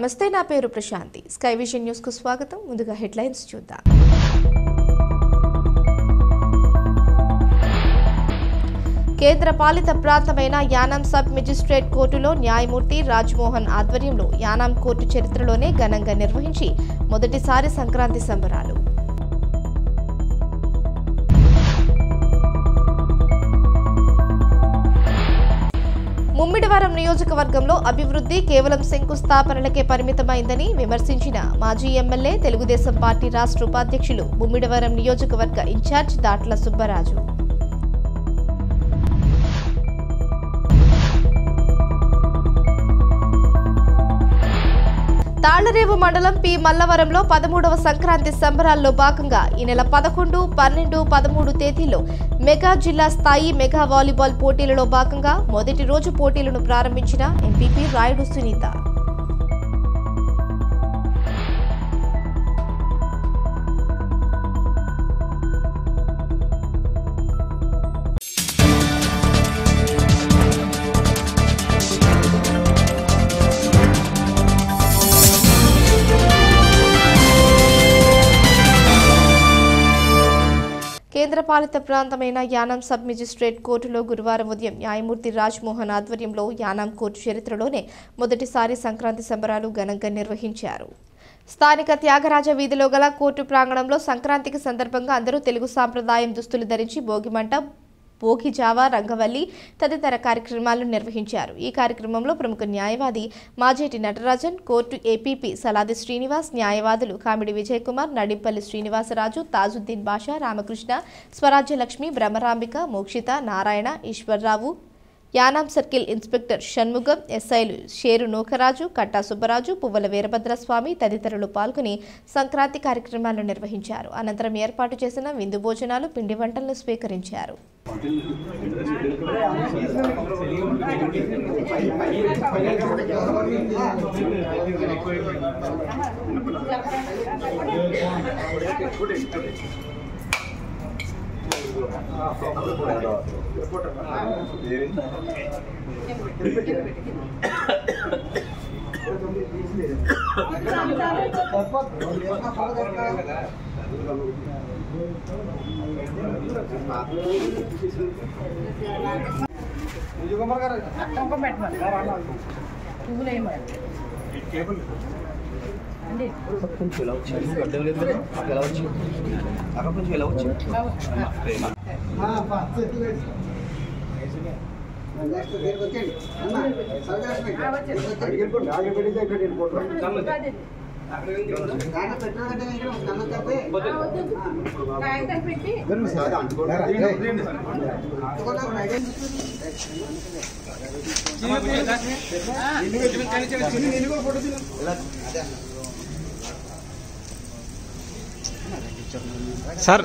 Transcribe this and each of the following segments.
నమస్తే, నా పేరు ప్రశాంతి. స్కై విజన్ న్యూస్ కు స్వాగతం. ముందుగా హెడ్లైన్స్ చూద్దాం. కేంద్ర పాలిత ప్రాంతమైన యానాం సబ్ మెజిస్ట్రేట్ కోర్టులో న్యాయమూర్తి రాజ్మోహన్ ఆధ్వర్యంలో యానాం కోర్టు చరిత్రలోనే ఘనంగా నిర్వహించి మొదటిసారి సంక్రాంతి సంబరాలు. ముమ్మిడివరం నియోజకవర్గంలో అభివృద్ధి కేవలం శంకుస్థాపనలకే పరిమితమైందని విమర్శించిన మాజీ ఎమ్మెల్యే తెలుగుదేశం పార్టీ రాష్ట్ర ఉపాధ్యక్షులు ముమ్మిడివరం నియోజకవర్గ ఇన్ఛార్జ్ దాట్ల సుబ్బరాజు. తాళ్లరేవు మండలం పి మల్లవరంలో 13వ సంక్రాంతి సంబరాల్లో భాగంగా ఈ నెల 11, 12, 13 తేదీల్లో మెగా జిల్లా స్థాయి మెగా వాలీబాల్ పోటీలలో భాగంగా మొదటి రోజు పోటీలను ప్రారంభించిన ఎంపీపీ రాయుడు సునీత. కేంద్ర పాలిత ప్రాంతమైన యానాం సబ్ మెజిస్ట్రేట్ కోర్టులో గురువారం ఉదయం న్యాయమూర్తి రాజ్మోహన్ ఆధ్వర్యంలో యానాం కోర్టు చరిత్రలోనే మొదటిసారి సంక్రాంతి సంబరాలు ఘనంగా నిర్వహించారు. స్థానిక త్యాగరాజ వీధిలో గల కోర్టు ప్రాంగణంలో సంక్రాంతికి సందర్భంగా అందరూ తెలుగు సాంప్రదాయం దుస్తులు ధరించి భోగిమంట, భోగి జావా, రంగవల్లి తదితర కార్యక్రమాలను నిర్వహించారు. ఈ కార్యక్రమంలో ప్రముఖ న్యాయవాది మాజేటి నటరాజన్, కోర్టు ఏపీపీ సలాది శ్రీనివాస్, న్యాయవాదులు కామిడి విజయ్ కుమార్, నడింపల్లి శ్రీనివాసరాజు, తాజుద్దీన్ బాషా, రామకృష్ణ, స్వరాజ్యలక్ష్మి, బ్రహ్మరాంబిక, మోక్షిత, నారాయణ, ఈశ్వర్రావు, యానాం సర్కిల్ ఇన్స్పెక్టర్ షణ్ముగం, ఎస్ఐలు షేరు నూకరాజు, కట్టా సుబ్బరాజు, పువ్వల వీరభద్రస్వామి తదితరులు పాల్గొని సంక్రాంతి కార్యక్రమాలను నిర్వహించారు. అనంతరం ఏర్పాటు చేసిన విందు భోజనాలు, పిండి వంటలను స్వీకరించారు. కొంచెం ఇలా వచ్చి అడ్డం లేదు కదా, ఎలా వచ్చి అక్కడ కొంచెం ఇలా వచ్చి Sir,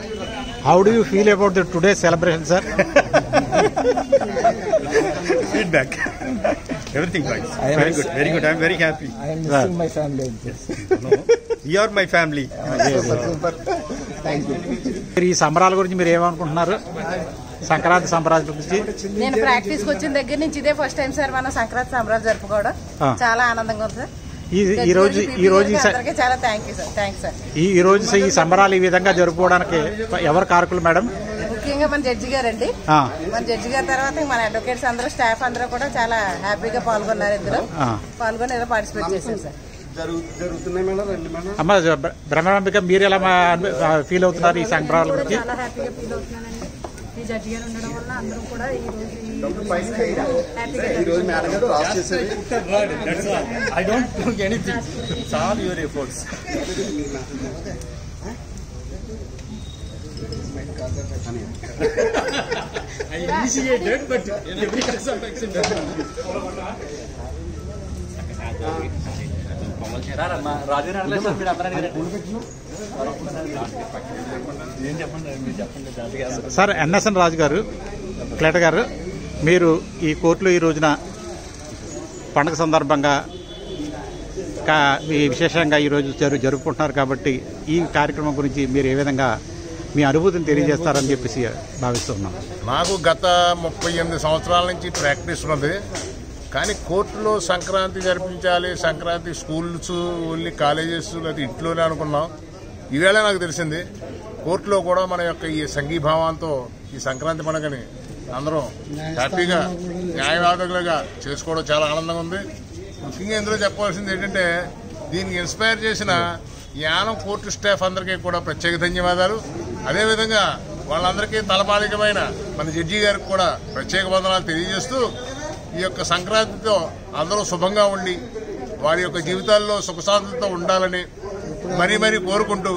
how do you feel about the today's celebration, sir? Feedback. Everything fine. Very good. Very good. I am very happy. I am missing my family. No, you are my family. Super. Thank you. ఈ సంబరాల గురించి మీరు ఏమనుకుంటున్నారు? సంక్రాంతి సంబరాల గురించి నేను ప్రాక్టీస్కి వచ్చిన దగ్గర నుంచి ఇదే ఫస్ట్ టైం సార్ మనం సంక్రాంతి సంబరాలు జరుపుకోవడం. చాలా ఆనందంగా ఉంది సార్. ఈ రోజు చాలా థ్యాంక్స్ సార్. ఈ రోజు ఈ సంబరాలు ఈ విధంగా జరుపుకోవడానికి ఎవరు కారకులు మేడం? ముఖ్యంగా మన జడ్జి గారండి. మన జడ్జి గారి తర్వాత మన అడ్వకేట్స్ అందరూ, స్టాఫ్ అందరూ కూడా చాలా హ్యాపీగా పాల్గొన్నారు. ఇద్దరు పాల్గొని ఇలా పార్టిసిపేట్ చేశారు సార్. అమ్మ బ్రహ్మాంబిక, మీరు ఎలా ఫీల్ అవుతున్నారు ఈ సంబరాల గురించి? చాలా హ్యాపీగా ఫీల్ అవుతున్నానండి. ఈ జడ్జి గారు ఉండడం వల్ల అందరూ కూడా I don't do anything. It's all your efforts. I initiated, but every consultation doesn't. Sir, NSN Raju గారు, క్లేట గారు, మీరు ఈ కోర్టులో ఈ రోజున పండుగ సందర్భంగా విశేషంగా ఈరోజు జరుపుకుంటున్నారు కాబట్టి ఈ కార్యక్రమం గురించి మీరు ఏ విధంగా మీ అనుభూతిని తెలియజేస్తారని చెప్పేసి భావిస్తున్నాం. నాకు గత 38 సంవత్సరాల నుంచి ప్రాక్టీస్ ఉన్నది. కానీ కోర్టులో సంక్రాంతి జరిపించాలి, సంక్రాంతి స్కూల్స్ ఓన్లీ కాలేజెస్ లేదా ఇంట్లోనే అనుకున్నాం. ఈవేళ నాకు తెలిసింది కోర్టులో కూడా మన యొక్క ఈ సంఘీభావంతో ఈ సంక్రాంతి పండుగని అందరం హ్యాపీగా న్యాయవాదులుగా చేసుకోవడం చాలా ఆనందంగా ఉంది. ముఖ్యంగా ఇందులో చెప్పవలసింది ఏంటంటే దీనికి ఇన్స్పైర్ చేసిన యానం కోర్టు స్టాఫ్ అందరికీ కూడా ప్రత్యేక ధన్యవాదాలు. అదేవిధంగా వాళ్ళందరికీ తలమాలికమైన మన జడ్జి గారికి కూడా ప్రత్యేక వందనాలు తెలియజేస్తూ ఈ యొక్క సంక్రాంతితో అందరూ శుభంగా ఉండి వారి యొక్క జీవితాల్లో సుఖశాంతులతో ఉండాలని మరీ మరీ కోరుకుంటూ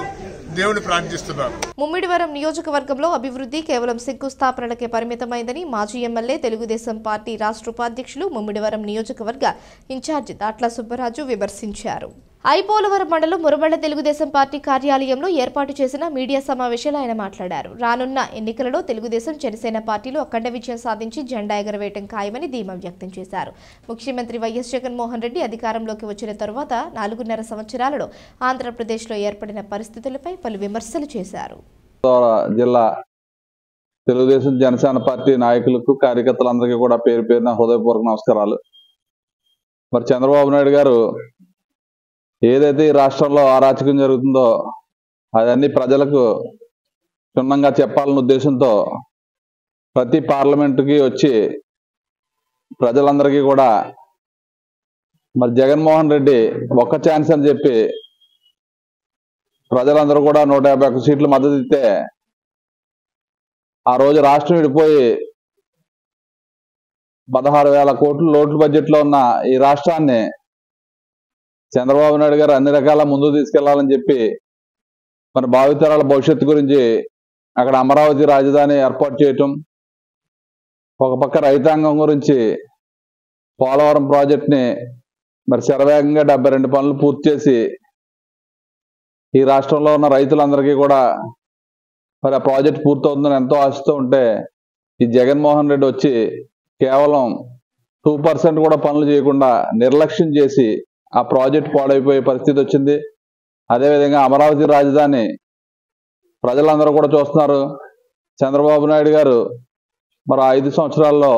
దేవుని ప్రార్థిస్తున్నారు. ముమ్మిడివరం నియోజకవర్గంలో అభివృద్ధి కేవలం శంకుస్థాపనలకే పరిమితమైందని మాజీ ఎమ్మెల్యే తెలుగుదేశం పార్టీ రాష్ట్ర ఉపాధ్యక్షులు ముమ్మిడివరం నియోజకవర్గ ఇన్ఛార్జి దాట్ల సుబ్బరాజు విమర్శించారు. ఐపోలవరం మండలం మురబళ్ల తెలుగుదేశం పార్టీ కార్యాలయంలో ఏర్పాటు చేసిన మీడియా సమావేశంలో ఆయన మాట్లాడారు. రానున్న ఎన్నికలలో తెలుగుదేశం జనసేన పార్టీలు అఖండ విజయం సాధించి జెండా ఎగరవేయటం ఖాయమని ధీమా వ్యక్తం చేశారు. ముఖ్యమంత్రి వైఎస్ జగన్మోహన్ రెడ్డి అధికారంలోకి వచ్చిన తరువాత 4.5 సంవత్సరాలలో ఆంధ్రప్రదేశ్లో ఏర్పడిన పరిస్థితులపై పలు విమర్శలు చేశారు. జిల్లా తెలుగుదేశం జనసేన పార్టీ నాయకులకు కార్యకర్తలందరికీ కూడా పేరు పేరున హృదయపూర్వక నమస్కారాలు. మరి చంద్రబాబు నాయుడు గారు ఏదైతే ఈ రాష్ట్రంలో అరాచకం జరుగుతుందో అదన్నీ ప్రజలకు క్షుణ్ణంగా చెప్పాలన్న ఉద్దేశంతో ప్రతి పార్లమెంటుకి వచ్చి ప్రజలందరికీ కూడా మరి జగన్మోహన్ రెడ్డి ఒక్క ఛాన్స్ అని చెప్పి ప్రజలందరూ కూడా 151 సీట్లు మద్దతు ఇస్తే ఆ రోజు రాష్ట్రం విడిపోయి 16,000 కోట్ల లోటు బడ్జెట్లో ఉన్న ఈ రాష్ట్రాన్ని చంద్రబాబు నాయుడు గారు అన్ని రకాల ముందుకు తీసుకెళ్లాలని చెప్పి మన భావితరాల భవిష్యత్తు గురించి అక్కడ అమరావతి రాజధాని ఏర్పాటు చేయటం, ఒక పక్క రైతాంగం గురించి పోలవరం ప్రాజెక్ట్ని మరి శరవేగంగా 72 పనులు పూర్తి చేసి ఈ రాష్ట్రంలో ఉన్న రైతులందరికీ కూడా మరి ఆ ప్రాజెక్ట్ పూర్తవుతుందని ఎంతో ఆశతో ఉంటే ఈ జగన్మోహన్ రెడ్డి వచ్చి కేవలం 2% కూడా పనులు చేయకుండా నిర్లక్ష్యం చేసి ఆ ప్రాజెక్ట్ పాడైపోయే పరిస్థితి వచ్చింది. అదేవిధంగా అమరావతి రాజధాని ప్రజలందరూ కూడా చూస్తున్నారు. చంద్రబాబు నాయుడు గారు మరి 5 సంవత్సరాల్లో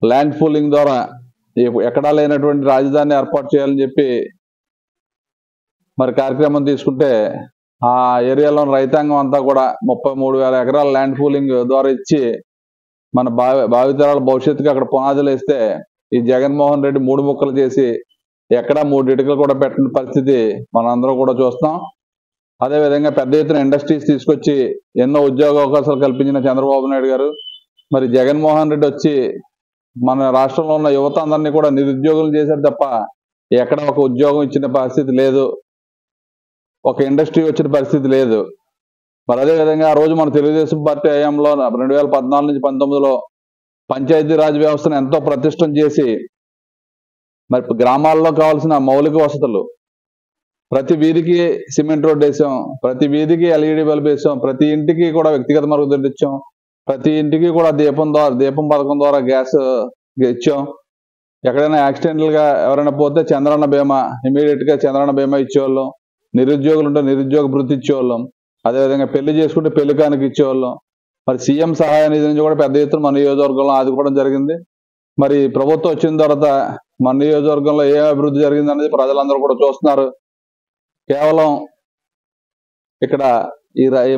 ల్యాండ్ పూలింగ్ ద్వారా ఎక్కడా లేనటువంటి రాజధాని ఏర్పాటు చేయాలని చెప్పి మరి కార్యక్రమం తీసుకుంటే ఆ ఏరియాలో రైతాంగం అంతా కూడా 33,000 ఎకరాల ల్యాండ్ పూలింగ్ ద్వారా ఇచ్చి మన భావితరాల భవిష్యత్తుకి అక్కడ పునాదులు వేస్తే ఈ జగన్మోహన్ రెడ్డి 3 ముక్కలు చేసి ఎక్కడా 3 ఇటుకలు కూడా పెట్టిన పరిస్థితి మనందరం కూడా చూస్తాం. అదేవిధంగా పెద్ద ఎత్తున ఇండస్ట్రీస్ తీసుకొచ్చి ఎన్నో ఉద్యోగ అవకాశాలు కల్పించిన చంద్రబాబు నాయుడు గారు మరి జగన్మోహన్ రెడ్డి వచ్చి మన రాష్ట్రంలో ఉన్న యువత అందరినీ కూడా నిరుద్యోగులు చేశారు తప్ప ఎక్కడ ఒక ఉద్యోగం ఇచ్చిన పరిస్థితి లేదు, ఒక ఇండస్ట్రీ వచ్చిన పరిస్థితి లేదు. మరి అదేవిధంగా ఆ రోజు మన తెలుగుదేశం పార్టీ హయాంలో 2014 నుంచి 19లో పంచాయతీరాజ్ వ్యవస్థను ఎంతో ప్రతిష్టం చేసి మరి గ్రామాల్లో కావాల్సిన మౌలిక వసతులు ప్రతి వీధికి సిమెంట్ రోడ్ వేసాం, ప్రతి వీధికి ఎల్ఈడి బల్బ్ వేసాం, ప్రతి ఇంటికి కూడా వ్యక్తిగత మరుగుదొడ్డి ఇచ్చాం, ప్రతి ఇంటికి కూడా దీపం పథకం ద్వారా గ్యాస్ ఇచ్చాం. ఎక్కడైనా యాక్సిడెంటల్గా ఎవరైనా పోతే చంద్రన్న బీమా ఇమీడియట్గా చంద్రన్న బీమా ఇచ్చేవాళ్ళం, నిరుద్యోగులు ఉంటే నిరుద్యోగ భృతి ఇచ్చేవాళ్ళం, అదేవిధంగా పెళ్లి చేసుకుంటే పెళ్లి కానుక ఇచ్చేవాళ్ళం. మరి సీఎం సహాయ నిధి నుంచి కూడా పెద్ద ఎత్తున మన నియోజకవర్గంలో ఆదుకోవడం జరిగింది. మరి ప్రభుత్వం వచ్చిన తర్వాత మన నియోజకవర్గంలో ఏ అభివృద్ధి జరిగింది అనేది ప్రజలందరూ కూడా చూస్తున్నారు. కేవలం ఇక్కడ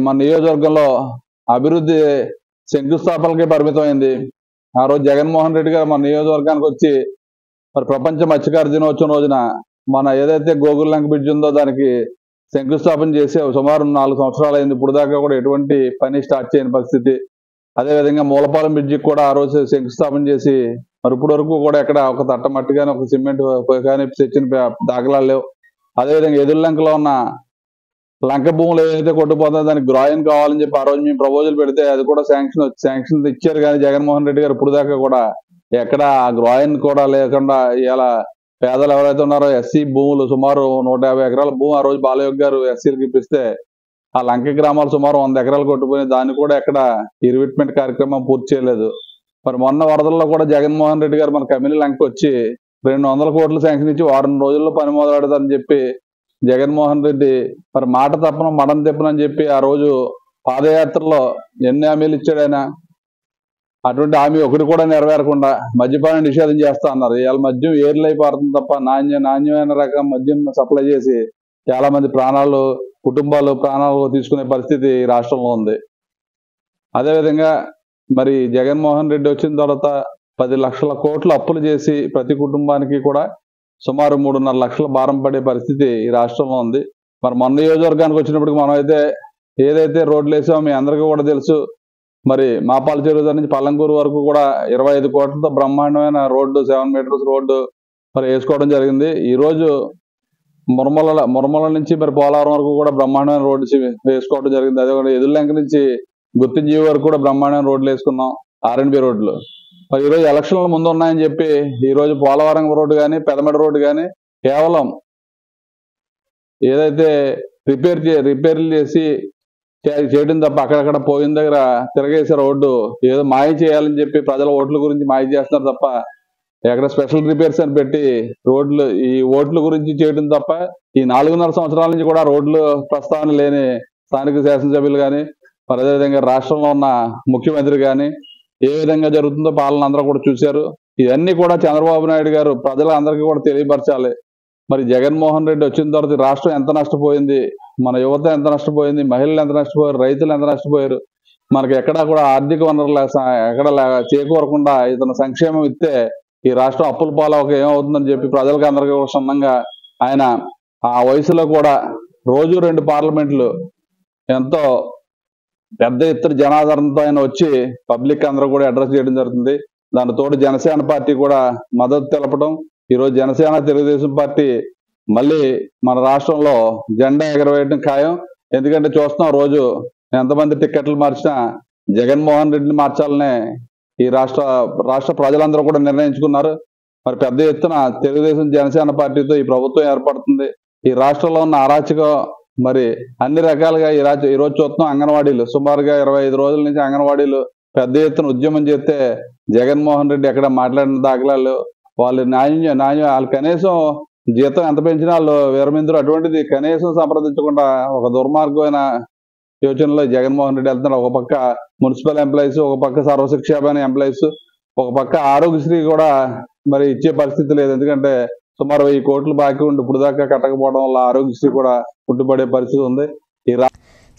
మన నియోజకవర్గంలో అభివృద్ధి శంకుస్థాపనలకే పరిమితమైంది. ఆ రోజు జగన్మోహన్ రెడ్డి గారు మన నియోజకవర్గానికి వచ్చి మరి ప్రపంచ మత్స్యకార దినోత్సవం రోజున మన ఏదైతే గోగుల్లంక బ్రిడ్జ్ ఉందో దానికి శంకుస్థాపన చేసి సుమారు 4 సంవత్సరాలు అయింది. ఇప్పుడు దాకా కూడా ఎటువంటి పని స్టార్ట్ చేయని పరిస్థితి. అదేవిధంగా మూలపాలెం బ్రిడ్జికి కూడా ఆ రోజు శంకుస్థాపన చేసి మరి ఇప్పటి వరకు కూడా ఎక్కడ ఒక తట్ట మట్టి కానీ ఒక సిమెంట్ కానీ తెచ్చిన దాఖలాలు లేవు. అదేవిధంగా ఎదుర్లంకలో ఉన్న లంక భూములు ఏదైతే కొట్టుకుపోతుందో దానికి గ్రాయిన్ కావాలని చెప్పి ఆ రోజు మేము ప్రపోజల్ పెడితే అది కూడా శాంక్షన్ ఇచ్చారు. కానీ జగన్మోహన్ రెడ్డి గారు ఇప్పుడు దాకా కూడా ఎక్కడ ఆ గ్రాయిన్ కూడా లేకుండా ఇలా పేదలు ఎవరైతే ఉన్నారో ఎస్సీ భూములు సుమారు 150 ఎకరాల భూమి ఆ రోజు బాలయోగ్ గారు ఎస్సీలకు ఇప్పిస్తే ఆ లంక గ్రామాలు సుమారు 100 ఎకరాలు కొట్టుకుని దాన్ని కూడా ఎక్కడ ఇరివిట్మెంట్ కార్యక్రమం పూర్తి చేయలేదు. మరి మొన్న వరదల్లో కూడా జగన్మోహన్ రెడ్డి గారు మన కమిలి లంక వచ్చి 200 కోట్లు శాంక్షన్ ఇచ్చి 4 రోజుల్లో పని మొదలెడతారని చెప్పి జగన్మోహన్ రెడ్డి మరి మాట తప్పను మడం తెప్పనని చెప్పి ఆ రోజు పాదయాత్రలో ఎన్ని హామీలు ఇచ్చాడు ఆయన. అటువంటి హామీ ఒకటి కూడా నెరవేరకుండా మద్యపానం నిషేధం చేస్తా అన్నారు. ఇవాళ మద్యం ఏర్లైపోతుంది తప్ప నాణ్యమైన రకం మద్యం సప్లై చేసి చాలా మంది కుటుంబాలు ప్రాణాలు తీసుకునే పరిస్థితి రాష్ట్రంలో ఉంది. అదేవిధంగా మరి జగన్మోహన్ రెడ్డి వచ్చిన తర్వాత 10 లక్షల కోట్లు అప్పులు చేసి ప్రతి కుటుంబానికి కూడా సుమారు 3.5 లక్షల భారం పడే పరిస్థితి ఈ రాష్ట్రంలో ఉంది. మరి మొన్న నియోజకవర్గానికి వచ్చినప్పటికి మనం ఏదైతే రోడ్లు వేసామో మీ అందరికీ కూడా తెలుసు. మరి మాపాల చెరువు నుంచి పల్లంకూరు వరకు కూడా 25 కోట్లతో బ్రహ్మాండమైన రోడ్డు 7 మీటర్స్ రోడ్డు మరి వేసుకోవడం జరిగింది. ఈరోజు మురమల నుంచి మరి పోలవరం వరకు కూడా బ్రహ్మాండమైన రోడ్డు వేసుకోవడం జరిగింది. అదే ఎదుర్లంక నుంచి గుర్తింజీవి వరకు కూడా బ్రహ్మాండమైన రోడ్లు వేసుకున్నాం, R&B రోడ్లు. మరి ఈరోజు ఎలక్షన్ల ముందు ఉన్నాయని చెప్పి ఈరోజు పోలవరం రోడ్డు కానీ పెదమెడ రోడ్డు కానీ కేవలం ఏదైతే రిపేర్లు చేసి చేయడం తప్ప అక్కడక్కడ పోయిన దగ్గర తిరగేసే రోడ్డు ఏదో మాయ చేయాలని చెప్పి ప్రజల ఓట్ల గురించి మాయ చేస్తున్నారు తప్ప ఎక్కడ స్పెషల్ రిపేర్స్ అని పెట్టి ఈ ఓట్ల గురించి చేయడం తప్ప ఈ 4.5 సంవత్సరాల నుంచి కూడా రోడ్లు ప్రస్తావన లేని స్థానిక శాసనసభ్యులు కానీ మరి అదేవిధంగా రాష్ట్రంలో ఉన్న ముఖ్యమంత్రి కానీ ఏ విధంగా జరుగుతుందో పాలన అందరూ కూడా చూశారు. ఇవన్నీ కూడా చంద్రబాబు నాయుడు గారు ప్రజలందరికీ కూడా తెలియపరచాలి. మరి జగన్మోహన్ రెడ్డి వచ్చిన తర్వాత రాష్ట్రం ఎంత నష్టపోయింది, మన యువత ఎంత నష్టపోయింది, మహిళలు ఎంత నష్టపోయారు, రైతులు ఎంత నష్టపోయారు, మనకి ఎక్కడా కూడా ఆర్థిక వనరులు ఎక్కడ చేకూరకుండా ఇతను సంక్షేమం ఇస్తే ఈ రాష్ట్రం అప్పుల పాలవక ఏమవుతుందని చెప్పి ప్రజలకు అందరికీ కూడా క్షుణ్ణంగా ఆయన ఆ వయసులో కూడా రోజు 2 పార్లమెంట్లు ఎంతో పెద్ద ఎత్తున జనాదరణతో ఆయన వచ్చి పబ్లిక్ అందరూ కూడా అడ్రస్ చేయడం జరుగుతుంది. దాని తోడు జనసేన పార్టీ కూడా మద్దతు తెలపడం, ఈరోజు జనసేన తెలుగుదేశం పార్టీ మళ్ళీ మన రాష్ట్రంలో జెండా ఎగరవేయడం ఖాయం. ఎందుకంటే చూస్తున్నాం రోజు ఎంతమంది టికెట్లు మార్చినా జగన్మోహన్ రెడ్డిని మార్చాలనే ఈ రాష్ట్ర ప్రజలందరూ కూడా నిర్ణయించుకున్నారు. మరి పెద్ద ఎత్తున తెలుగుదేశం జనసేన పార్టీతో ఈ ప్రభుత్వం ఏర్పడుతుంది. ఈ రాష్ట్రంలో ఉన్న అరాచకం మరి అన్ని రకాలుగా ఈ రోజు చూస్తున్నాం. అంగన్వాడీలు సుమారుగా 25 రోజుల నుంచి అంగన్వాడీలు పెద్ద ఎత్తున ఉద్యమం చేస్తే జగన్మోహన్ రెడ్డి ఎక్కడ మాట్లాడిన దాఖలాలు, వాళ్ళు న్యాయం వాళ్ళు కనీసం జీతం ఎంత పెంచినా వాళ్ళు విరమించరు. అటువంటిది కనీసం సంప్రదించకుండా ఒక దుర్మార్గమైన యోచనలో జగన్మోహన్ రెడ్డి వెళ్తున్నారు. ఒక పక్క మున్సిపల్ ఎంప్లాయీస్, ఒక పక్క సర్వశిక్షాభియాన్ ఎంప్లాయీస్, ఒక పక్క ఆరోగ్యశ్రీ కూడా మరి ఇచ్చే పరిస్థితి లేదు. ఎందుకంటే సుమారు 1000 కోట్లు బాకీ ఉండి ఇప్పుడు దాకా కట్టకపోవడం వల్ల ఆరోగ్యశ్రీ కూడా పుట్టుబడే పరిస్థితి ఉంది.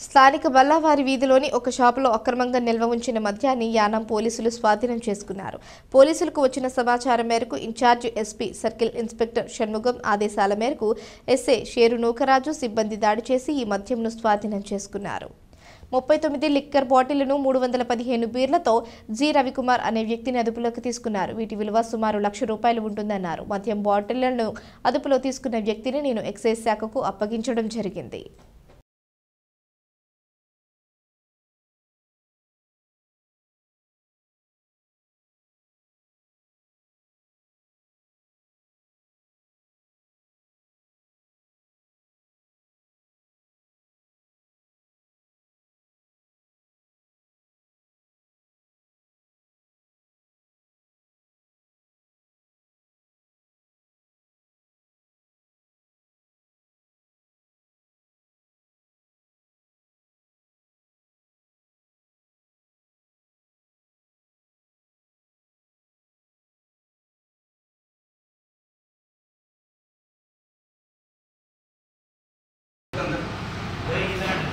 స్థానిక బల్లావారి వీధిలోని ఒక షాపులో అక్రమంగా నిల్వ ఉంచిన మద్యాన్ని యానాం పోలీసులు స్వాధీనం చేసుకున్నారు. పోలీసులకు వచ్చిన సమాచారం మేరకు incharge SP circle inspector Shanmugam ఆదేశాల మేరకు ఎస్ఐ షేరు నూకరాజు సిబ్బంది దాడి చేసి ఈ మద్యంను స్వాధీనం చేసుకున్నారు. 39 లిక్కర్ బాటిళ్లను 315 బీర్లతో జి రవికుమార్ అనే వ్యక్తిని అదుపులోకి తీసుకున్నారు. వీటి విలువ సుమారు ₹1,00,000 ఉంటుందన్నారు. మద్యం బాటిళ్లను అదుపులో తీసుకున్న వ్యక్తిని నేను ఎక్సైజ్ శాఖకు అప్పగించడం జరిగింది.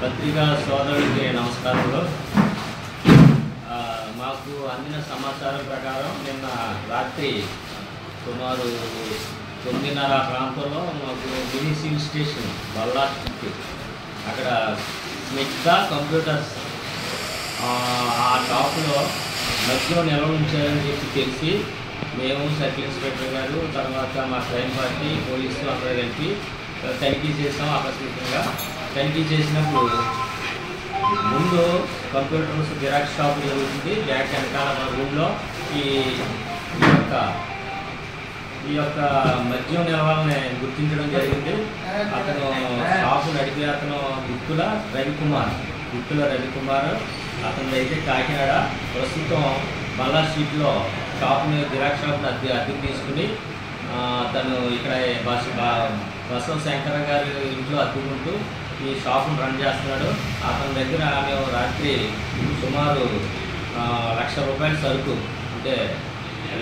పత్రికా సోదరుడికి నమస్కారాలు. మాకు అందిన సమాచారం ప్రకారం నిన్న రాత్రి సుమారు 9:30 ప్రాంతంలో మాకు మినీ సివిల్ స్టేషన్ బల్లా అక్కడ స్మిగ్ధ కంప్యూటర్స్ ఆ షాపులో మద్యం నిల్వ ఉంచారని చెప్పి తెలిసి మేము సర్కిల్ ఇన్స్పెక్టర్ గారు తర్వాత మా క్రైమ్ పార్టీ పోలీసులు అందరూ కలిపి తనిఖీ చేసాం. ఆకస్మికంగా తనిఖీ చేసినప్పుడు ముందు కంప్యూటర్స్ జిరాక్స్ షాప్ జరుగుతుంది. బ్యాక్ వెనకాల మన రూమ్లో ఈ యొక్క మద్యం నిల్వల్ని గుర్తించడం జరిగింది. అతను షాపు నడిపే అతను గుత్తుల రవికుమార్ అతను అయితే కాకినాడ. ప్రస్తుతం మల్లా స్ట్రీట్లో షాపుని జిరాక్స్ షాప్ని అద్దెకు తీసుకుని తను ఇక్కడ బసవ శంకర గారి ఇంట్లో అద్దుకుంటూ ఈ షాపును రన్ చేస్తున్నాడు. అతని దగ్గర మేము రాత్రి సుమారు 1,00,000 రూపాయల సరుకు అంటే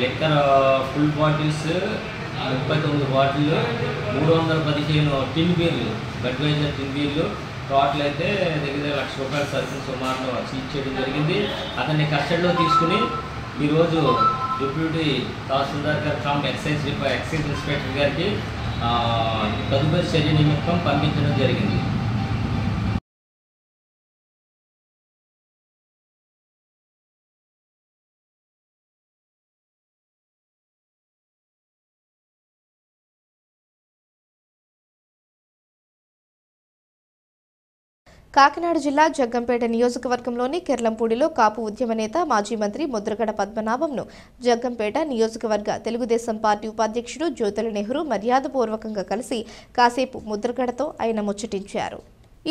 లిక్కర్ ఫుల్ బాటిల్స్ 39 బాటిళ్ళు, 315 టిన్ బీర్లు, బడ్వైజర్ టిన్ బీర్లు, టోటల్ అయితే దగ్గర 1,00,000 రూపాయల సరుకు సుమారులో సీజ్ చేయడం జరిగింది. అతన్ని కస్టడీలో తీసుకుని ఈరోజు డిప్యూటీ తహసీల్దార్ గారు కమ్ ఎక్సైజ్ ఇన్స్పెక్టర్ గారికి తదుపరి చర్య నిమిత్తం పంపించడం జరిగింది. కాకినాడ జిల్లా జగ్గంపేట నియోజకవర్గంలోని కెర్లంపూడిలో కాపు ఉద్యమ నేత మాజీ మంత్రి ముద్రగడ పద్మనాభంను జగ్గంపేట నియోజకవర్గ తెలుగుదేశం పార్టీ ఉపాధ్యక్షుడు జ్యోతుల నెహ్రూ మర్యాదపూర్వకంగా కలిసి కాసేపు ముద్రగడతో ఆయన ముచ్చటించారు.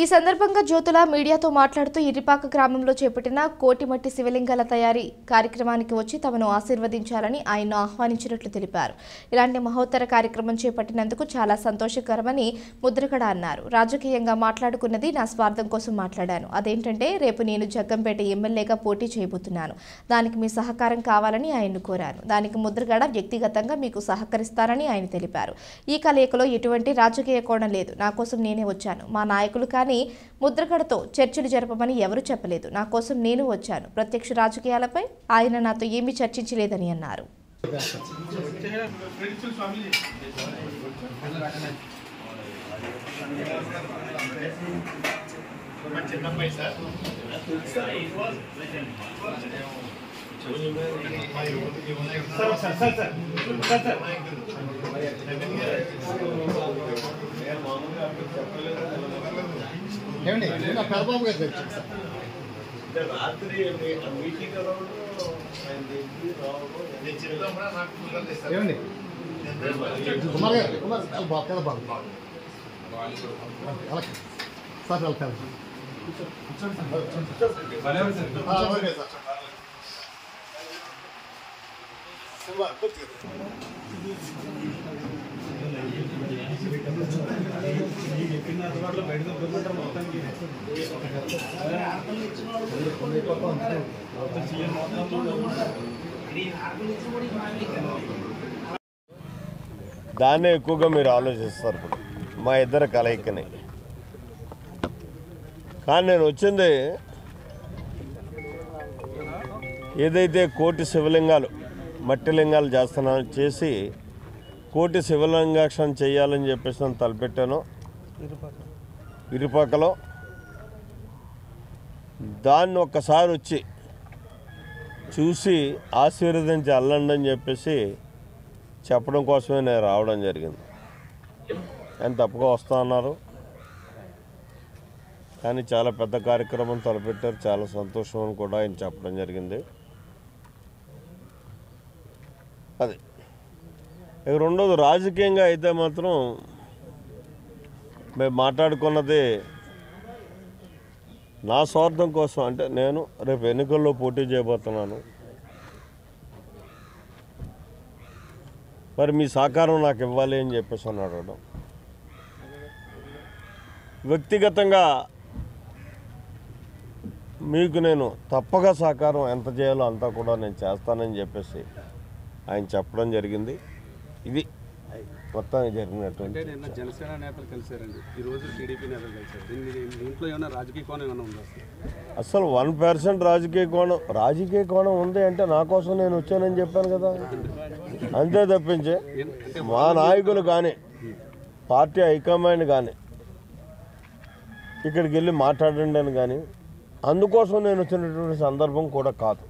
ఈ సందర్భంగా జ్యోతుల మీడియాతో మాట్లాడుతూ ఇరిపాక గ్రామంలో చేపట్టిన కోటిమట్టి శివలింగాల తయారీ కార్యక్రమానికి వచ్చి తమను ఆశీర్వదించాలని ఆయన్ను ఆహ్వానించినట్లు తెలిపారు. ఇలాంటి మహోత్తర కార్యక్రమం చేపట్టినందుకు చాలా సంతోషకరమని ముద్రగడ అన్నారు. రాజకీయంగా మాట్లాడుకున్నది నా స్వార్థం కోసం మాట్లాడాను. అదేంటంటే రేపు నేను జగ్గంపేట ఎమ్మెల్యేగా పోటీ చేయబోతున్నాను. దానికి మీ సహకారం కావాలని ఆయన్ను కోరాను. దానికి ముద్రగడ వ్యక్తిగతంగా మీకు సహకరిస్తారని ఆయన తెలిపారు. ఈ కలయికలో ఎటువంటి రాజకీయ కోణం లేదు. నా కోసం నేనే వచ్చాను. మా నాయకులు కానీ ముద్రగడతో చర్చలు జరపమని ఎవరూ చెప్పలేదు. నా కోసం నేను వచ్చాను. ప్రత్యక్ష రాజకీయాలపై ఆయన నాతో ఏమీ చర్చించలేదని అన్నారు. పెదబాబు గారు రాత్రి మీటింగ్ ఏమండి కుమార్ గారు కుమార్ పెదబాబు సార్ వెళ్తాను దాన్నే ఎక్కువగా మీరు ఆలోచిస్తారు ఇప్పుడు మా ఇద్దరు కలయికని. కానీ నేను వచ్చింది ఏదైతే కోటి శివలింగాలు మట్టి లింగాలు చేసి కోటి శివలింగాక్షణ చేయాలని చెప్పేసి నేను తలపెట్టాను ఇరుపాకలో. దాన్ని ఒక్కసారి వచ్చి చూసి ఆశీర్వదించి అల్లండి అని చెప్పేసి చెప్పడం కోసమే నేను రావడం జరిగింది. ఆయన తప్పుగా వస్తా అన్నారు, కానీ చాలా పెద్ద కార్యక్రమం తలపెట్టారు. చాలా సంతోషం అని కూడా ఆయన చెప్పడం జరిగింది. అది ఇక రెండోది రాజకీయంగా అయితే మాత్రం మేము మాట్లాడుకున్నది నా స్వార్థం కోసం. అంటే నేను రేపు ఎన్నికల్లో పోటీ చేయబోతున్నాను. మరి మీ సహకారం నాకు ఇవ్వాలి అని చెప్పేసి అన్నాడు. వ్యక్తిగతంగా మీకు నేను తప్పగా సహకారం ఎంత చేయాలో అంతా కూడా నేను చేస్తానని చెప్పేసి ఆయన చెప్పడం జరిగింది. ఇది మొత్తానికి జరిగినటువంటి. నిన్న జనసేన నేతలు కలిశారండి, ఈరోజు టీడీపీ నేతలు కలిశారు. దీంట్లో ఏమైనా రాజకీయ కోణం ఏమైనా ఉందా? అసలు 1% రాజకీయ కోణం ఉంది అంటే నా కోసం నేను వచ్చానని చెప్పాను కదా, అంతే తప్పించే మా నాయకులు కానీ పార్టీ హైకమాండ్ కానీ ఇక్కడికి వెళ్ళి మాట్లాడండి అని కానీ అందుకోసం నేను వచ్చినటువంటి సందర్భం కూడా కాదు.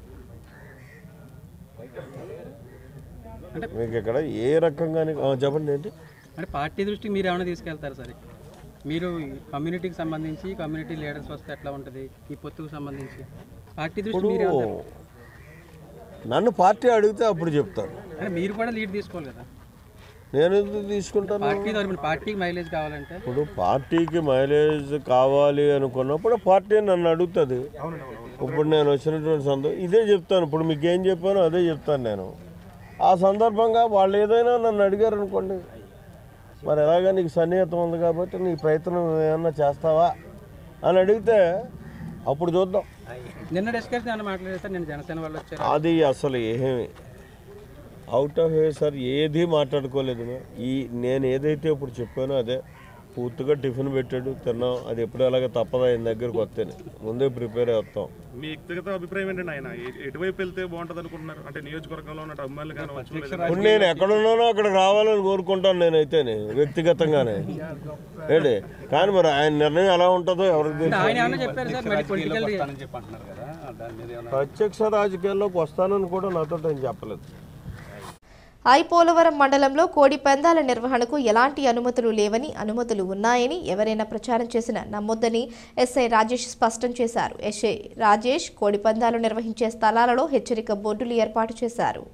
మీకు ఇక్కడ ఏ రకంగా చెప్పండి ఏంటి అంటే పార్టీ దృష్టికి మీరు ఏమైనా తీసుకెళ్తారు సరే? మీరు కమ్యూనిటీకి సంబంధించి కమ్యూనిటీ లీడర్స్ వస్తే ఎట్లా ఉంటుంది ఈ పొత్తుకు సంబంధించి పార్టీ దృష్టి నన్ను పార్టీ అడిగితే అప్పుడు చెప్తాను. అంటే మీరు కూడా లీడ్ తీసుకోవాలి కదా. నేను ఎందుకు తీసుకుంటాను? పార్టీకి మైలేజ్ కావాలంటే ఇప్పుడు పార్టీకి మైలేజ్ కావాలి అనుకున్నప్పుడు పార్టీ నన్ను అడుగుతుంది. ఇప్పుడు నేను వచ్చినటువంటి సందర్భం ఇదే చెప్తాను. ఇప్పుడు మీకు ఏం చెప్పానో అదే చెప్తాను నేను. ఆ సందర్భంగా వాళ్ళు ఏదైనా నన్ను అడిగారు అనుకోండి, మరి ఎలాగా నీకు సన్నిహితం ఉంది కాబట్టి నీ ప్రయత్నం ఏమన్నా చేస్తావా అని అడిగితే అప్పుడు చూద్దాం. నిన్న డిస్కషన్ ఏమైనా మాట్లాడారు సార్? నేను జనసేన వాళ్ళు వచ్చారు. అది అసలు ఏమి అవుట్ ఆఫ్ వే సార్, ఏది మాట్లాడుకోలేదు. నేను ఏదైతే ఇప్పుడు చెప్పానో అదే పూర్తిగా టిఫిన్ పెట్టాడు, తిన్నాం. అది ఎప్పుడు అలాగే తప్పదా ఆయన దగ్గరకు వస్తేనే ముందే ప్రిపేర్ అవుతాం. మీ వ్యక్తిగత అభిప్రాయం ఏంటండి? ఆయన ఎటువైపు వెళ్తే బాగుంటుంది అనుకుంటున్నారు? అంటే నియోజకవర్గంలో ఉన్న అమ్మాయిలు కానీ ఇప్పుడు నేను ఎక్కడున్నానో అక్కడికి రావాలని కోరుకుంటాను నేనైతేనే వ్యక్తిగతంగానే ఏంటి. కానీ మరి ఆయన నిర్ణయం ఎలా ఉంటుందో ఎవరికి తెలుసు. ప్రత్యక్ష రాజకీయాల్లోకి వస్తానని కూడా నాతో ఆయన చెప్పలేదు. ఐపోలవరం మండలంలో కోడి పందాల నిర్వహణకు ఎలాంటి అనుమతులు లేవని, అనుమతులు ఉన్నాయని ఎవరైనా ప్రచారం చేసినా నమ్మొద్దని ఎస్ఐ రాజేష్ స్పష్టం చేశారు. ఎస్ఐ రాజేష్ కోడి పందాలు నిర్వహించే స్థలాలలో హెచ్చరిక బోర్డులు ఏర్పాటు చేశారు.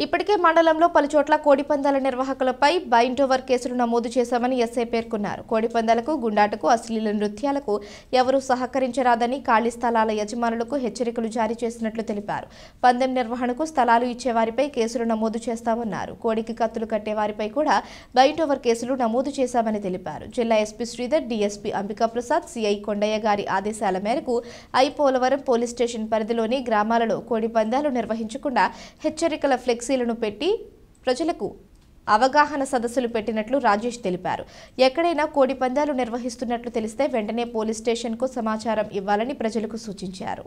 ఇప్పటికే మండలంలో పలుచోట్ల కోడిపందాల నిర్వాహకులపై బైండ్ ఓవర్ కేసులు నమోదు చేశామని ఎస్ఐ పేర్కొన్నారు. కోడిపందాలకు, గుండాటకు, అశ్లీల నృత్యాలకు ఎవరూ సహకరించరాదని ఖాళీ స్థలాల యజమానులకు హెచ్చరికలు జారీ చేసినట్లు తెలిపారు. పందెం నిర్వహణకు స్థలాలు ఇచ్చేవారిపై కేసులు నమోదు చేస్తామన్నారు. కోడికి కత్తులు కట్టేవారిపై కూడా బైండ్ ఓవర్ కేసులు నమోదు చేశామని తెలిపారు. జిల్లా SP Sridhar, DSP Ambikaprasad, CI Kondaiah గారి ఆదేశాల మేరకు ఐపోలవరం పోలీస్ స్టేషన్ పరిధిలోని గ్రామాలలో కోడిపందాలు నిర్వహించకుండా హెచ్చరికల ఫ్లెక్సీలను పెట్టి ప్రజలకు అవగాహన సదస్సులు పెట్టినట్లు రాజేష్ తెలిపారు. ఎక్కడైనా కోడి పందాలు నిర్వహిస్తున్నట్లు తెలిస్తే వెంటనే పోలీస్ స్టేషన్కు సమాచారం ఇవ్వాలని ప్రజలకు సూచించారు.